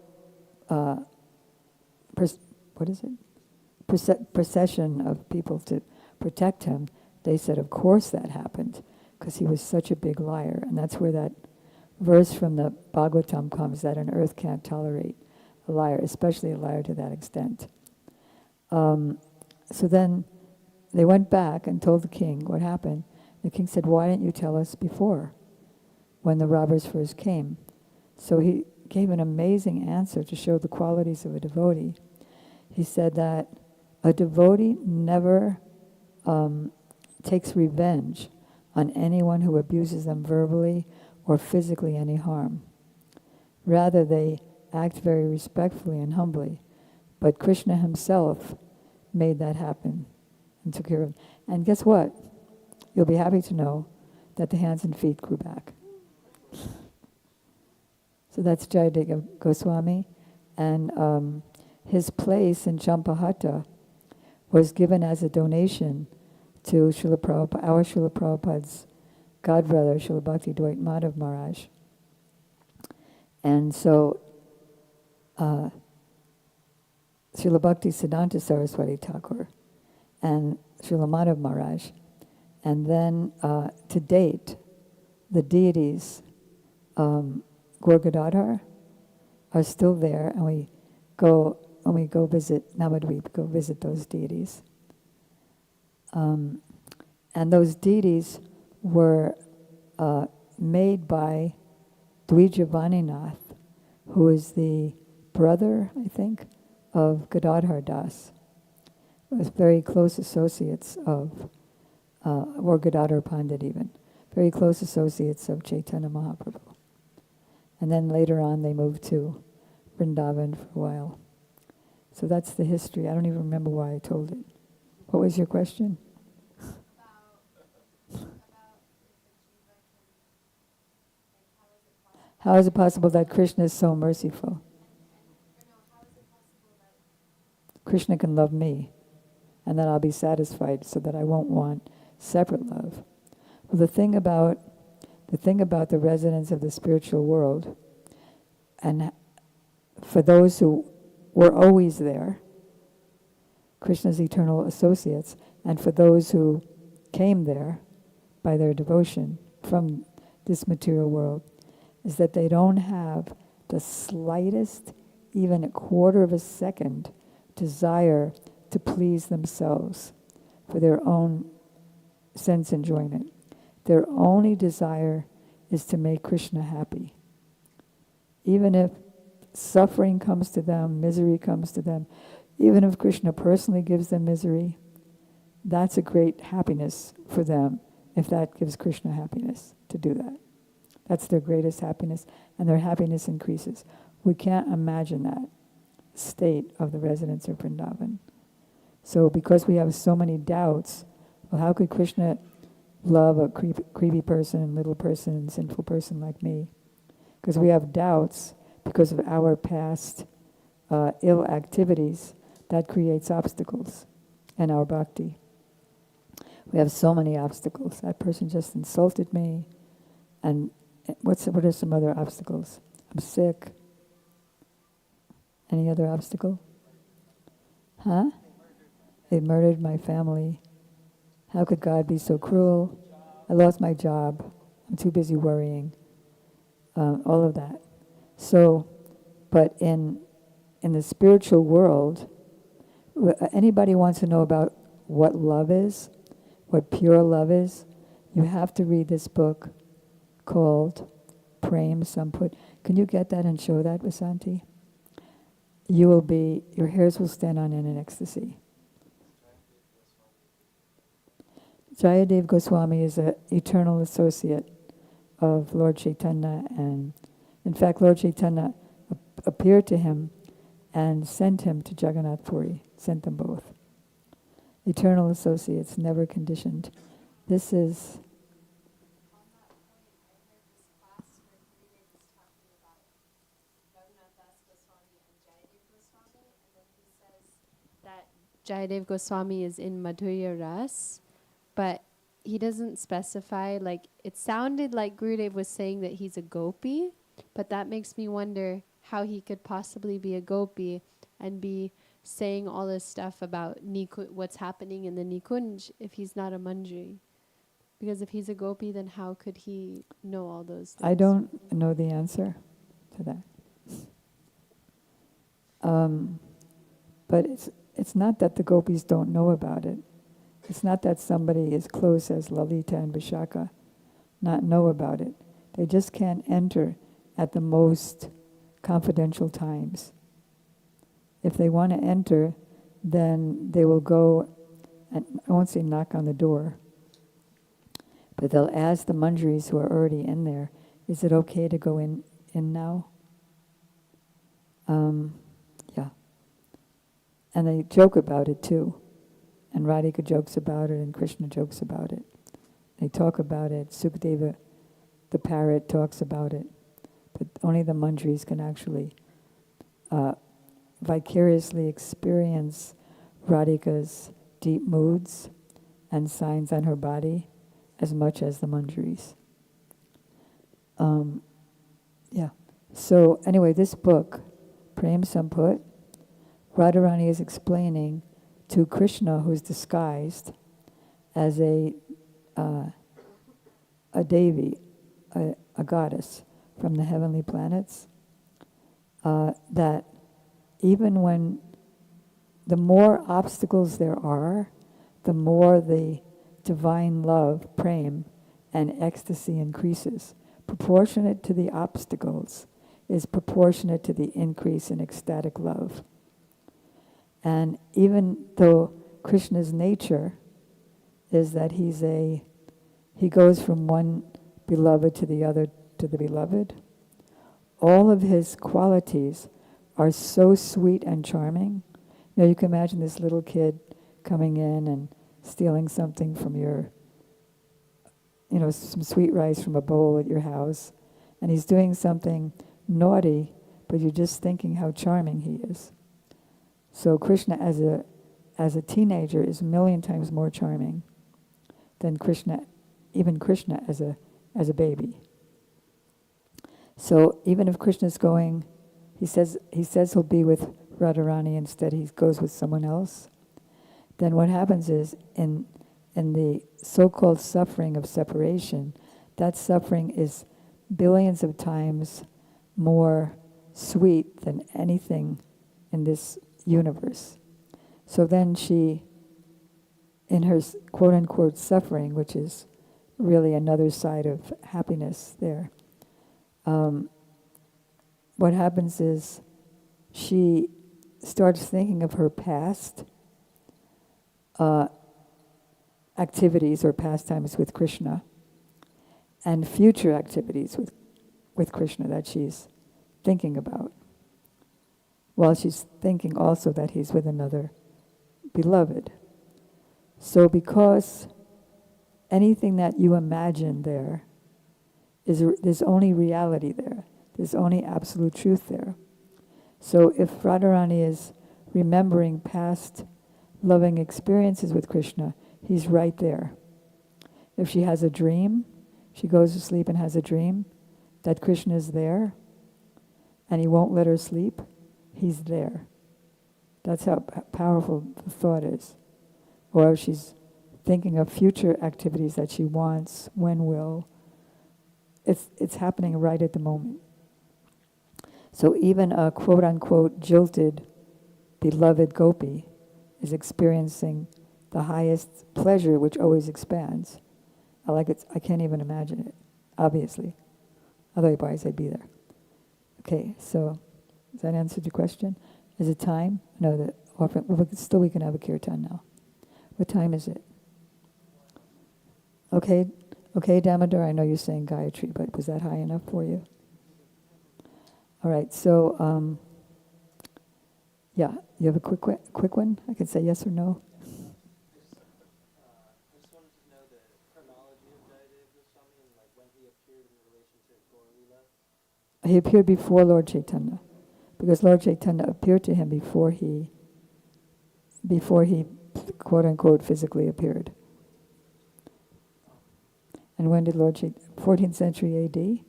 procession of people to protect him, they said, of course that happened, because he was such a big liar. And that's where that verse from the Bhagavatam comes, that an earth can't tolerate a liar, especially a liar to that extent. So then they went back and told the king what happened. The king said, "Why didn't you tell us before, when the robbers first came?" So he gave an amazing answer to show the qualities of a devotee. He said that a devotee never takes revenge on anyone who abuses them verbally or physically any harm. Rather, they act very respectfully and humbly. But Krishna himself made that happen and took care of it. And guess what? You'll be happy to know that the hands and feet grew back. So that's Jayadev Goswami. And his place in Champahatta was given as a donation to Srila Prabhupada, our Srila Prabhupada's godbrother, Srila Bhakti Dwait Madhav Maharaj. And so Srila Bhakti Siddhanta Saraswati Thakur and Srila Madhav Maharaj. And then to date, the deities, Gaur Gadadhar, are still there, and when we go visit Navadvip, go visit those deities. And those deities were made by Dvija Vaninath, who is the brother, I think, of Gadadhar Das. Was very close associates of, or Gadadhar Pandit even, very close associates of Chaitanya Mahaprabhu. And then later on they moved to Vrindavan for a while. So that's the history. I don't even remember why I told it. What was your question? How is it possible that Krishna is so merciful? Krishna can love me, and then I'll be satisfied so that I won't want separate love. Well, the thing about the residents of the spiritual world, and for those who were always there, Krishna's eternal associates, and for those who came there by their devotion from this material world, is that they don't have the slightest, even a quarter of a second, desire to please themselves for their own sense enjoyment. Their only desire is to make Krishna happy. Even if suffering comes to them, misery comes to them, even if Krishna personally gives them misery, that's a great happiness for them, if that gives Krishna happiness to do that. That's their greatest happiness, and their happiness increases. We can't imagine that state of the residents of Vrindavan. So because we have so many doubts, well, how could Krishna love a creepy person, little person, sinful person like me? Because we have doubts because of our past ill activities. That creates obstacles in our bhakti. We have so many obstacles. That person just insulted me, and what are some other obstacles? I'm sick. Any other obstacle? Huh? They murdered my family. How could God be so cruel? I lost my job. I'm too busy worrying. All of that. So, but in the spiritual world, anybody wants to know about what love is, what pure love is, you have to read this book called Prem Samput. Can you get that and show that, Vasanti? Your hairs will stand on end in ecstasy. Jayadev Goswami is an eternal associate of Lord Chaitanya, and in fact Lord Chaitanya appeared to him and sent him to Jagannath Puri, sent them both. Eternal associates, never conditioned. This is... Jayadev Goswami is in Madhurya Ras, but he doesn't specify, like, it sounded like Gurudev was saying that he's a gopi, but that makes me wonder how he could possibly be a gopi and be saying all this stuff about what's happening in the Nikunj if he's not a manjari. Because if he's a gopi, then how could he know all those things? I don't know the answer to that. But it's not that the gopis don't know about it. It's not that somebody as close as Lalita and Vishaka not know about it. They just can't enter at the most confidential times. If they want to enter, then they will go, and I won't say knock on the door, but they'll ask the manjaris who are already in there, is it okay to go in now? Yeah. And they joke about it too. And Radhika jokes about it, and Krishna jokes about it. They talk about it. Sukadeva, the parrot, talks about it. But only the manjaris can actually vicariously experience Radhika's deep moods and signs on her body as much as the manjaris. Yeah. So anyway, this book, Prem Samput, Radharani is explaining to Krishna, who's disguised as a Devi, a goddess from the heavenly planets, that even when the more obstacles there are, the more the divine love, prem, and ecstasy increases. Proportionate to the obstacles is proportionate to the increase in ecstatic love. And even though Krishna's nature is that he goes from one beloved to the other to the beloved, all of his qualities are so sweet and charming. You know, you can imagine this little kid coming in and stealing something from your, some sweet rice from a bowl at your house, and he's doing something naughty, but you're just thinking how charming he is. So Krishna as a teenager is a million times more charming than even Krishna as a baby. So even if Krishna's going, he says he'll be with Radharani, instead he goes with someone else, then what happens is in the so-called suffering of separation, that suffering is billions of times more sweet than anything in this universe. So then she, in her quote-unquote suffering, which is really another side of happiness there, what happens is she starts thinking of her past activities or pastimes with Krishna and future activities with Krishna that she's thinking about, while she's thinking also that he's with another beloved. So because anything that you imagine there there's only reality there. There's only absolute truth there. So if Radharani is remembering past loving experiences with Krishna, he's right there. If she has a dream, she goes to sleep and has a dream that Krishna is there and he won't let her sleep, he's there. That's how powerful the thought is. Or if she's thinking of future activities that she wants, when will, it's happening right at the moment. So even a quote-unquote jilted, beloved gopi is experiencing the highest pleasure, which always expands. I can't even imagine it, obviously. Otherwise, I'd be there. Okay, so does that answer your question? Is it time? No, we can have a kirtan now. What time is it? Okay, Damodar, I know you're saying Gayatri, but was that high enough for you? All right, so, yeah, you have a quick one? I can say yes or no. I just wanted to know the chronology of Jayadev Goswami and when he appeared in relation to Gaur Leela. He appeared before Lord Chaitanya, because Lord Chaitanya appeared to him before he quote-unquote physically appeared. And when did Lord Chaitanya, 14th century AD?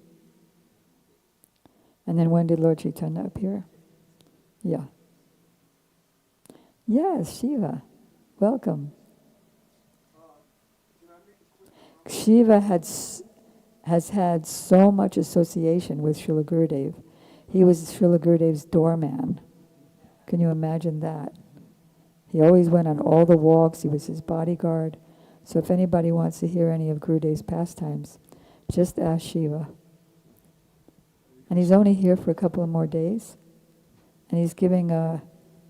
And then when did Lord Chaitanya appear? Yeah. Yes, Shiva. Welcome. Shiva has had so much association with Srila Gurudev. He was Srila Gurudev's doorman. Can you imagine that? He always went on all the walks. He was his bodyguard. So if anybody wants to hear any of Gurudev's pastimes, just ask Shiva. And he's only here for a couple of more days. And he's giving a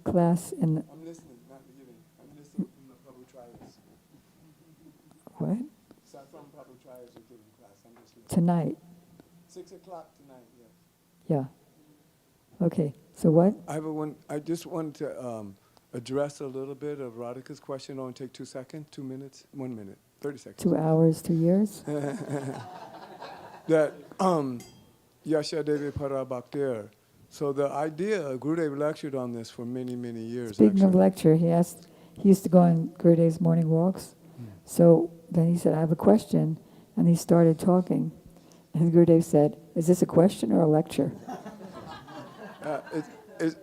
class in... I'm listening, not giving. I'm listening from the Prabhu Trials. What? So from Prabhu Trials are giving class. I'm just listening. Tonight. 6 o'clock tonight, yes. Yeah. Okay. So what? I just wanted to address a little bit of Radhika's question. It'll only take 2 seconds, 2 minutes, 1 minute, 30 seconds. 2 hours, 2 years? That Yasha Devi Para Bhaktir. So the idea, Gurudev lectured on this for many, many years. Speaking actually. of lecture, he he used to go on Gurudev's morning walks. So then he said, I have a question. And he started talking. And Gurudev said, is this a question or a lecture?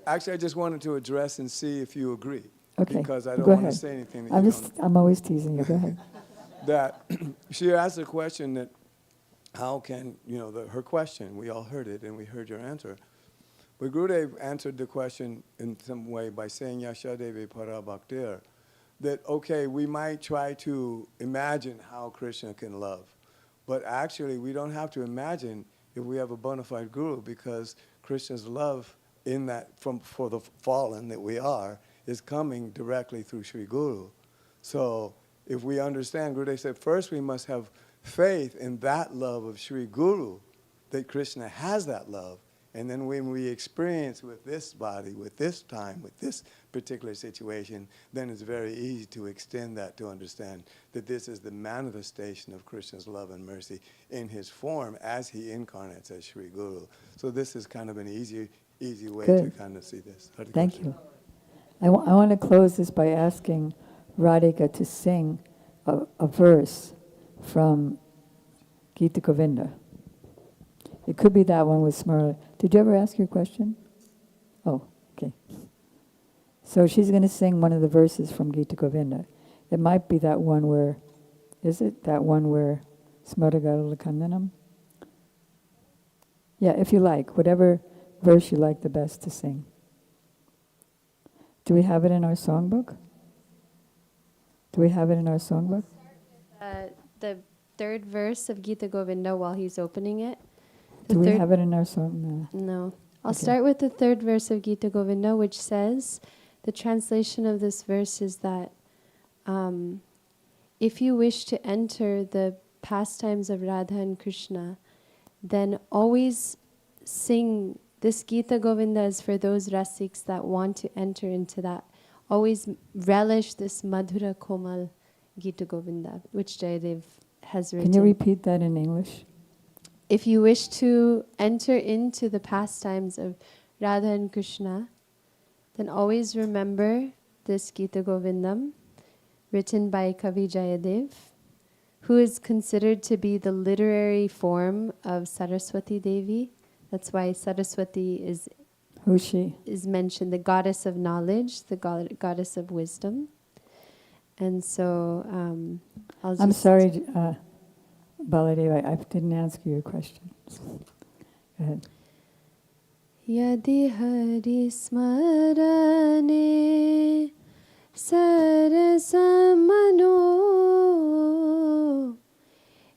Actually, I just wanted to address and see if you agree. Okay, Because I don't go want to ahead. say anything that you don't. I'm always teasing you. Go ahead. That she asked a question that, how can, her question, we all heard it and we heard your answer. But Gurudev answered the question in some way by saying, Yashadevi para bhaktir, that, okay, we might try to imagine how Krishna can love. But actually, we don't have to imagine if we have a bona fide guru, because Krishna's love in that, for the fallen that we are, is coming directly through Sri Guru. So if we understand, Gurudev said, first we must have faith in that love of Sri Guru, that Krishna has that love. And then when we experience with this body, with this time, with this particular situation, then it's very easy to extend that to understand that this is the manifestation of Krishna's love and mercy in his form as he incarnates as Sri Guru. So this is kind of an easy way to Good. kind of see this. Hare Thank Krishna. you. I want to close this by asking Radhika to sing a verse from Gita Govinda. It could be that one with Smriti. Did you ever ask your question? Oh, okay. So she's going to sing one of the verses from Gita Govinda. It might be that one where, is it that one where Smriti Kandanam? Yeah, if you like, whatever verse you like the best to sing. Do we have it in our songbook? Do we have it in our songbook? The third verse of Gita Govinda while he's opening it. Do we have it in our song? No. I'll Okay. start with the third verse of Gita Govinda, which says, the translation of this verse is that if you wish to enter the pastimes of Radha and Krishna, then always sing. This Gita Govinda is for those rasiks that want to enter into that. Always relish this Madhura Komal Gita Govinda, which Jayadev has written. Can you repeat that in English? If you wish to enter into the pastimes of Radha and Krishna, then always remember this Gita Govindam, written by Kavi Jayadev, who is considered to be the literary form of Saraswati Devi. That's why Saraswati Who's she? is mentioned, the goddess of knowledge, the goddess of wisdom. And so I'll just... I'm sorry, Baladev, I didn't ask you your question. Go ahead. Yadi hari smarane sarasamano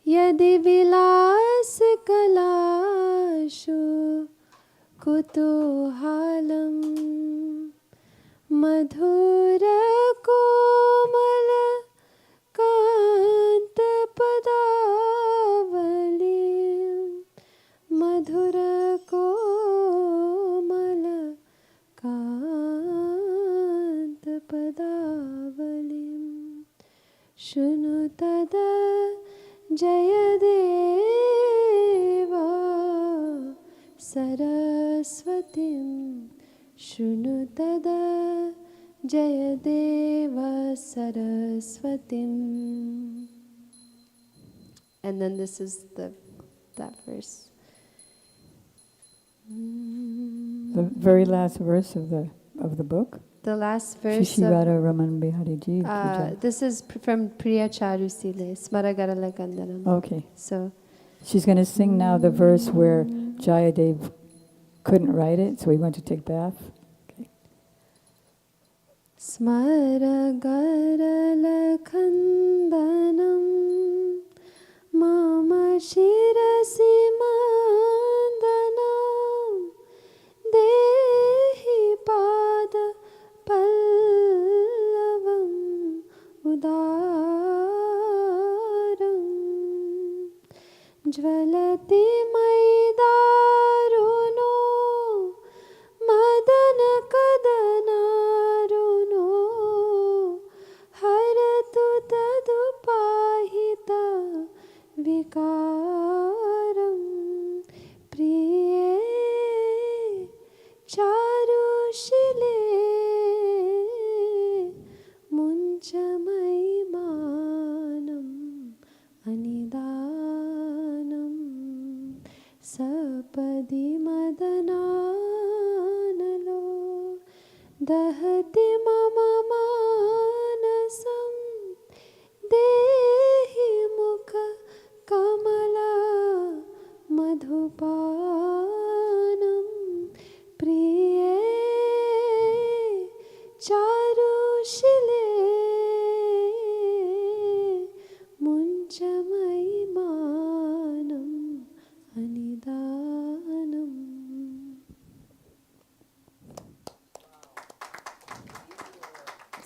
yadi vilas kalashu kutuhalam madhura komala kanta padavalim madhura komala kanta padavalim shunu tada jayadeva saraswatim shunu tada Jayadeva Saraswatim. And then this is that verse. The very last verse of the book. The last verse Shri Radha Raman Bihari Ji. Puja. this is from Priya Charu Sile, Smaragarala Kandanam. Okay. So She's going to sing now the verse where Jayadev couldn't write it, so he went to take bath. Smaragarala Kandanam Mama Shirasi Mandanam Dehi Pada Pallavam Udaram Jvalati Maidaruno Madana Kadanaruno Haratu Tadupahita Vikaram Priye Charushile sapadi madananalo dahati mama manasam dehi mukha kamala madhupanam priye charushile munchamaimanam anidanam.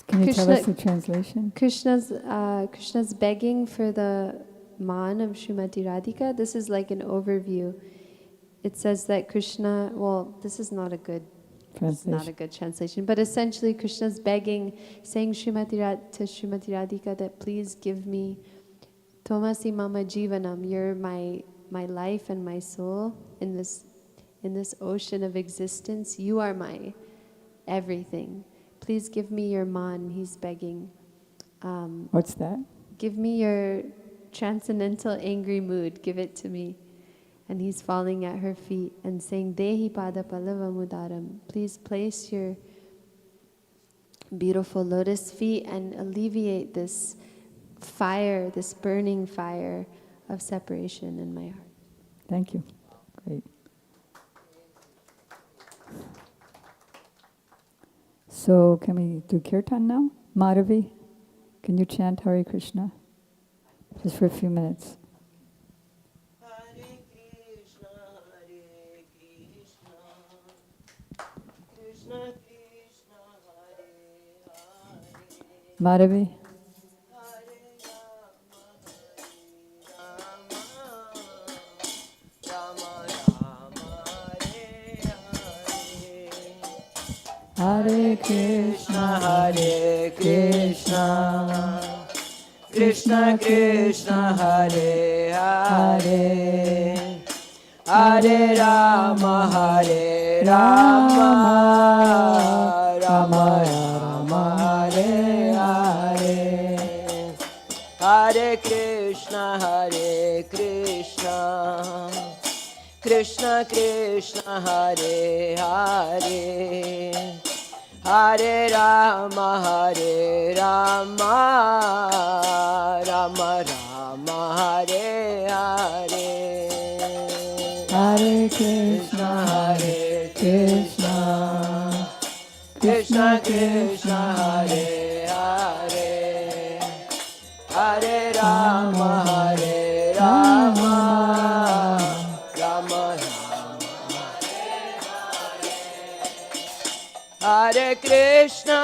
Can you tell Krishna- us the translation? Krishna's begging for the man of Srimati Radhika. This is like an overview. It says that Krishna, well, this is not a good translation, but essentially Krishna's begging, saying to Srimati Radhika that please give me Tomasi Mama Jivanam, you're my life and my soul in this ocean of existence. You are my everything. Please give me your man, he's begging. What's that? Give me your transcendental angry mood, give it to me. And he's falling at her feet and saying, Dehi pada pallava mudaram. Please place your beautiful lotus feet and alleviate this fire, this burning fire of separation in my heart. Thank you. Great. So can we do kirtan now? Madhavi, can you chant Hare Krishna? Just for a few minutes. Hare Krishna, Krishna Krishna, Hare Hare. Madhavi, Hare Krishna, Hare Krishna, Krishna Krishna, Hare Hare, Hare Rama, Hare Rama, Rama Rama, Hare Hare, Hare Krishna, Krishna Krishna, Hare Hare, Hare Rama, Rama Rama, Hare Hare, Hare Krishna, Krishna Krishna, Hare Hare, Hare Rama, Rama Rama, Hare Krishna,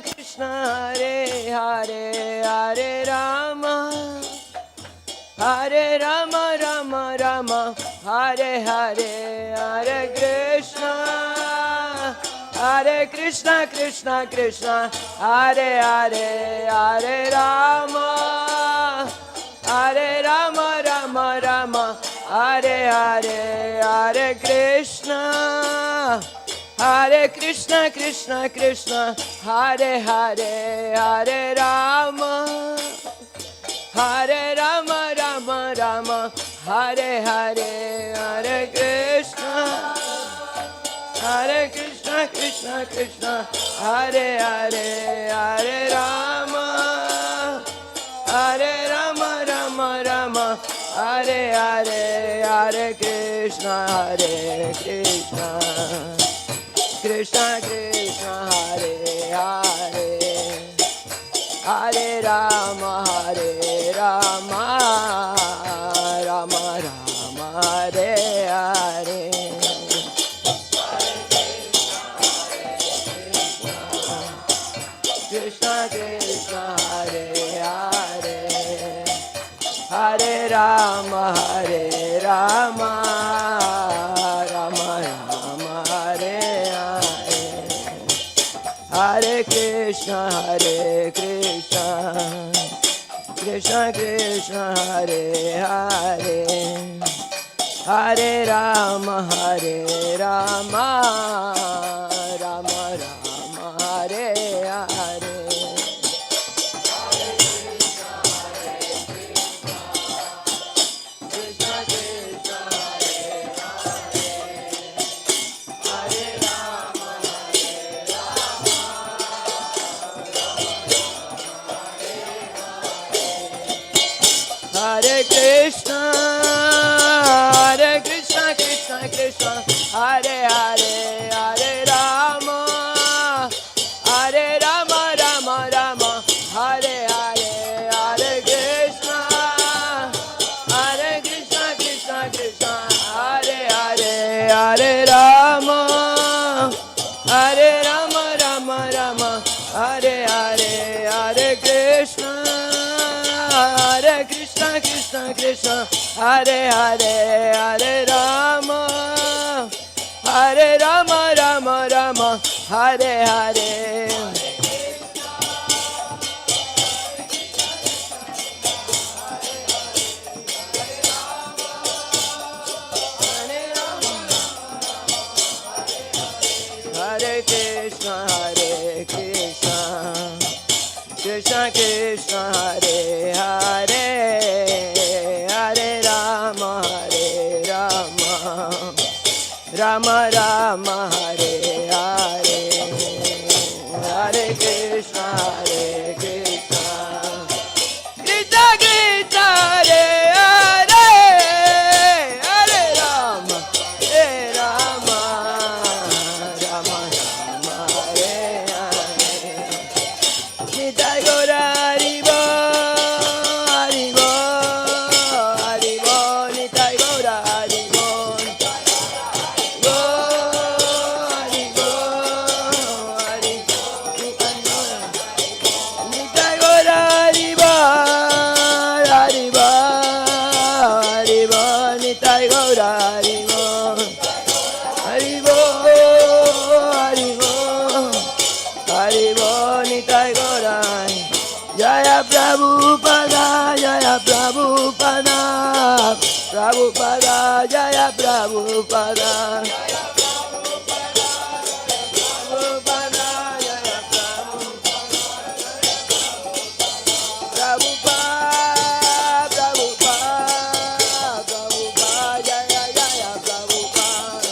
Krishna Hare Hare, Hare Rama, Rama Rama, Hare Hare, Hare Krishna, Krishna Krishna, Hare Hare, Hare Rama, Rama Rama, Hare Hare, Hare Krishna, Krishna Krishna, Hare Hare, Hare Rama, Rama Rama, Hare Hare, Hare Krishna, Krishna Krishna, Hare Hare, Hare Rama, Rama Rama, Hare Hare, Hare Krishna, Krishna Krishna, Hare Hare, Hare Rama, Rama Rama, Hare Hare, Krishna Krishna, Hare Hare, Hare Rama, Rama Rama, Hare Hare, Hare Krishna, Krishna Krishna, Hare Hare, Hare Rama, Rama Rama, Hare Hare, Krishna, Hare Krishna, Krishna Krishna, Hare Hare, Hare Rama, Hare Rama, Rama Rama, Hare Hare, Hare Krishna, Hare Krishna, Krishna Krishna, Hare Hare, Hare Rama, Hare Rama, Rama Rama, Hare Hare, Hare Krishna, Hare Krishna, Krishna Krishna, Hare Hare, Hare Rama, Hare Rama, Rama Rama, Hare Hare. Hare Krishna, Hare Krishna, Krishna Krishna, Hare Hare, Hare Rama, Hare Rama, Rama Rama, Hare Hare, Hare Krishna, Hare Krishna, Krishna Krishna, Hare Hare, Hare Rama, Hare Rama, Rama Rama, Hare Hare. Nitai Gaura Haribo, Haribo, Haribo, Nitai Gaura Haribo, Haribo, Haribo, Haribo, Nitai Gaura Haribo, Haribo, Haribo, Nitai Gaura Haribo, Haribo, Haribo, Haribo, Nitai Gaura. Jaya Prabhupada, Jaya Prabhupada, Prabhupada, Jaya Prabhupada, Prabhupada, Jaya Prabhupada, Prabhupada, Prabhupada, Jaya Jaya Prabhupada,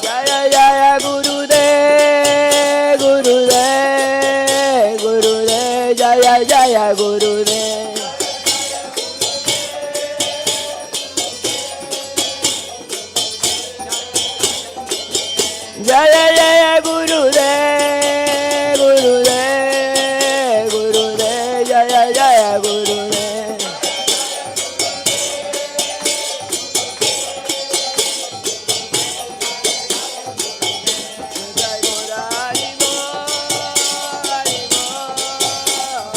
Jaya Jaya Gurudev, Gurudev, Gurudev, Jaya Jaya Gurudev. Jaya Jaya Gurudev, Gurudev, Gurudev, Jaya Jaya Gurudev. Nitai Gaura Haribo, Haribo,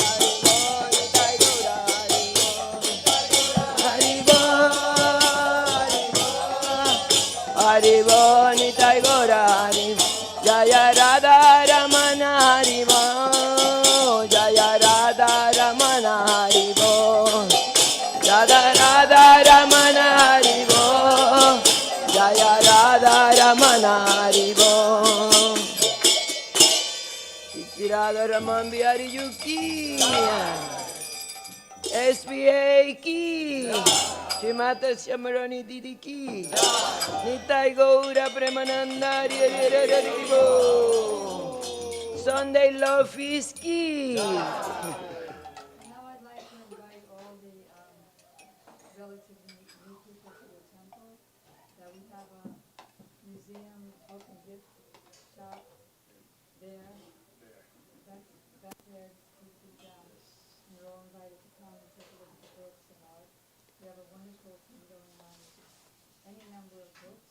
Haribo, Nitai Gaura Haribo, Haribo, Haribo, Nitai Gaura Haribo. Jaya Radha Ramana Haribo, Jaya Radha Ramana Haribo, Radha Radha Ramana Haribo, Jaya Radha Ramana Haribo. Radha Raman Bihari Yuki, SBA ki, Shrimata Shamarani Didi ki, Nitai Gaura Premananda Haribo, Sunday Lofis ki. Now I'd like to invite all the relatively new people to the temple, that we have a museum open gift shop there. That's where this is, you're all invited to come and take a look at the books and art. We have a wonderful thing going on, which is any number of books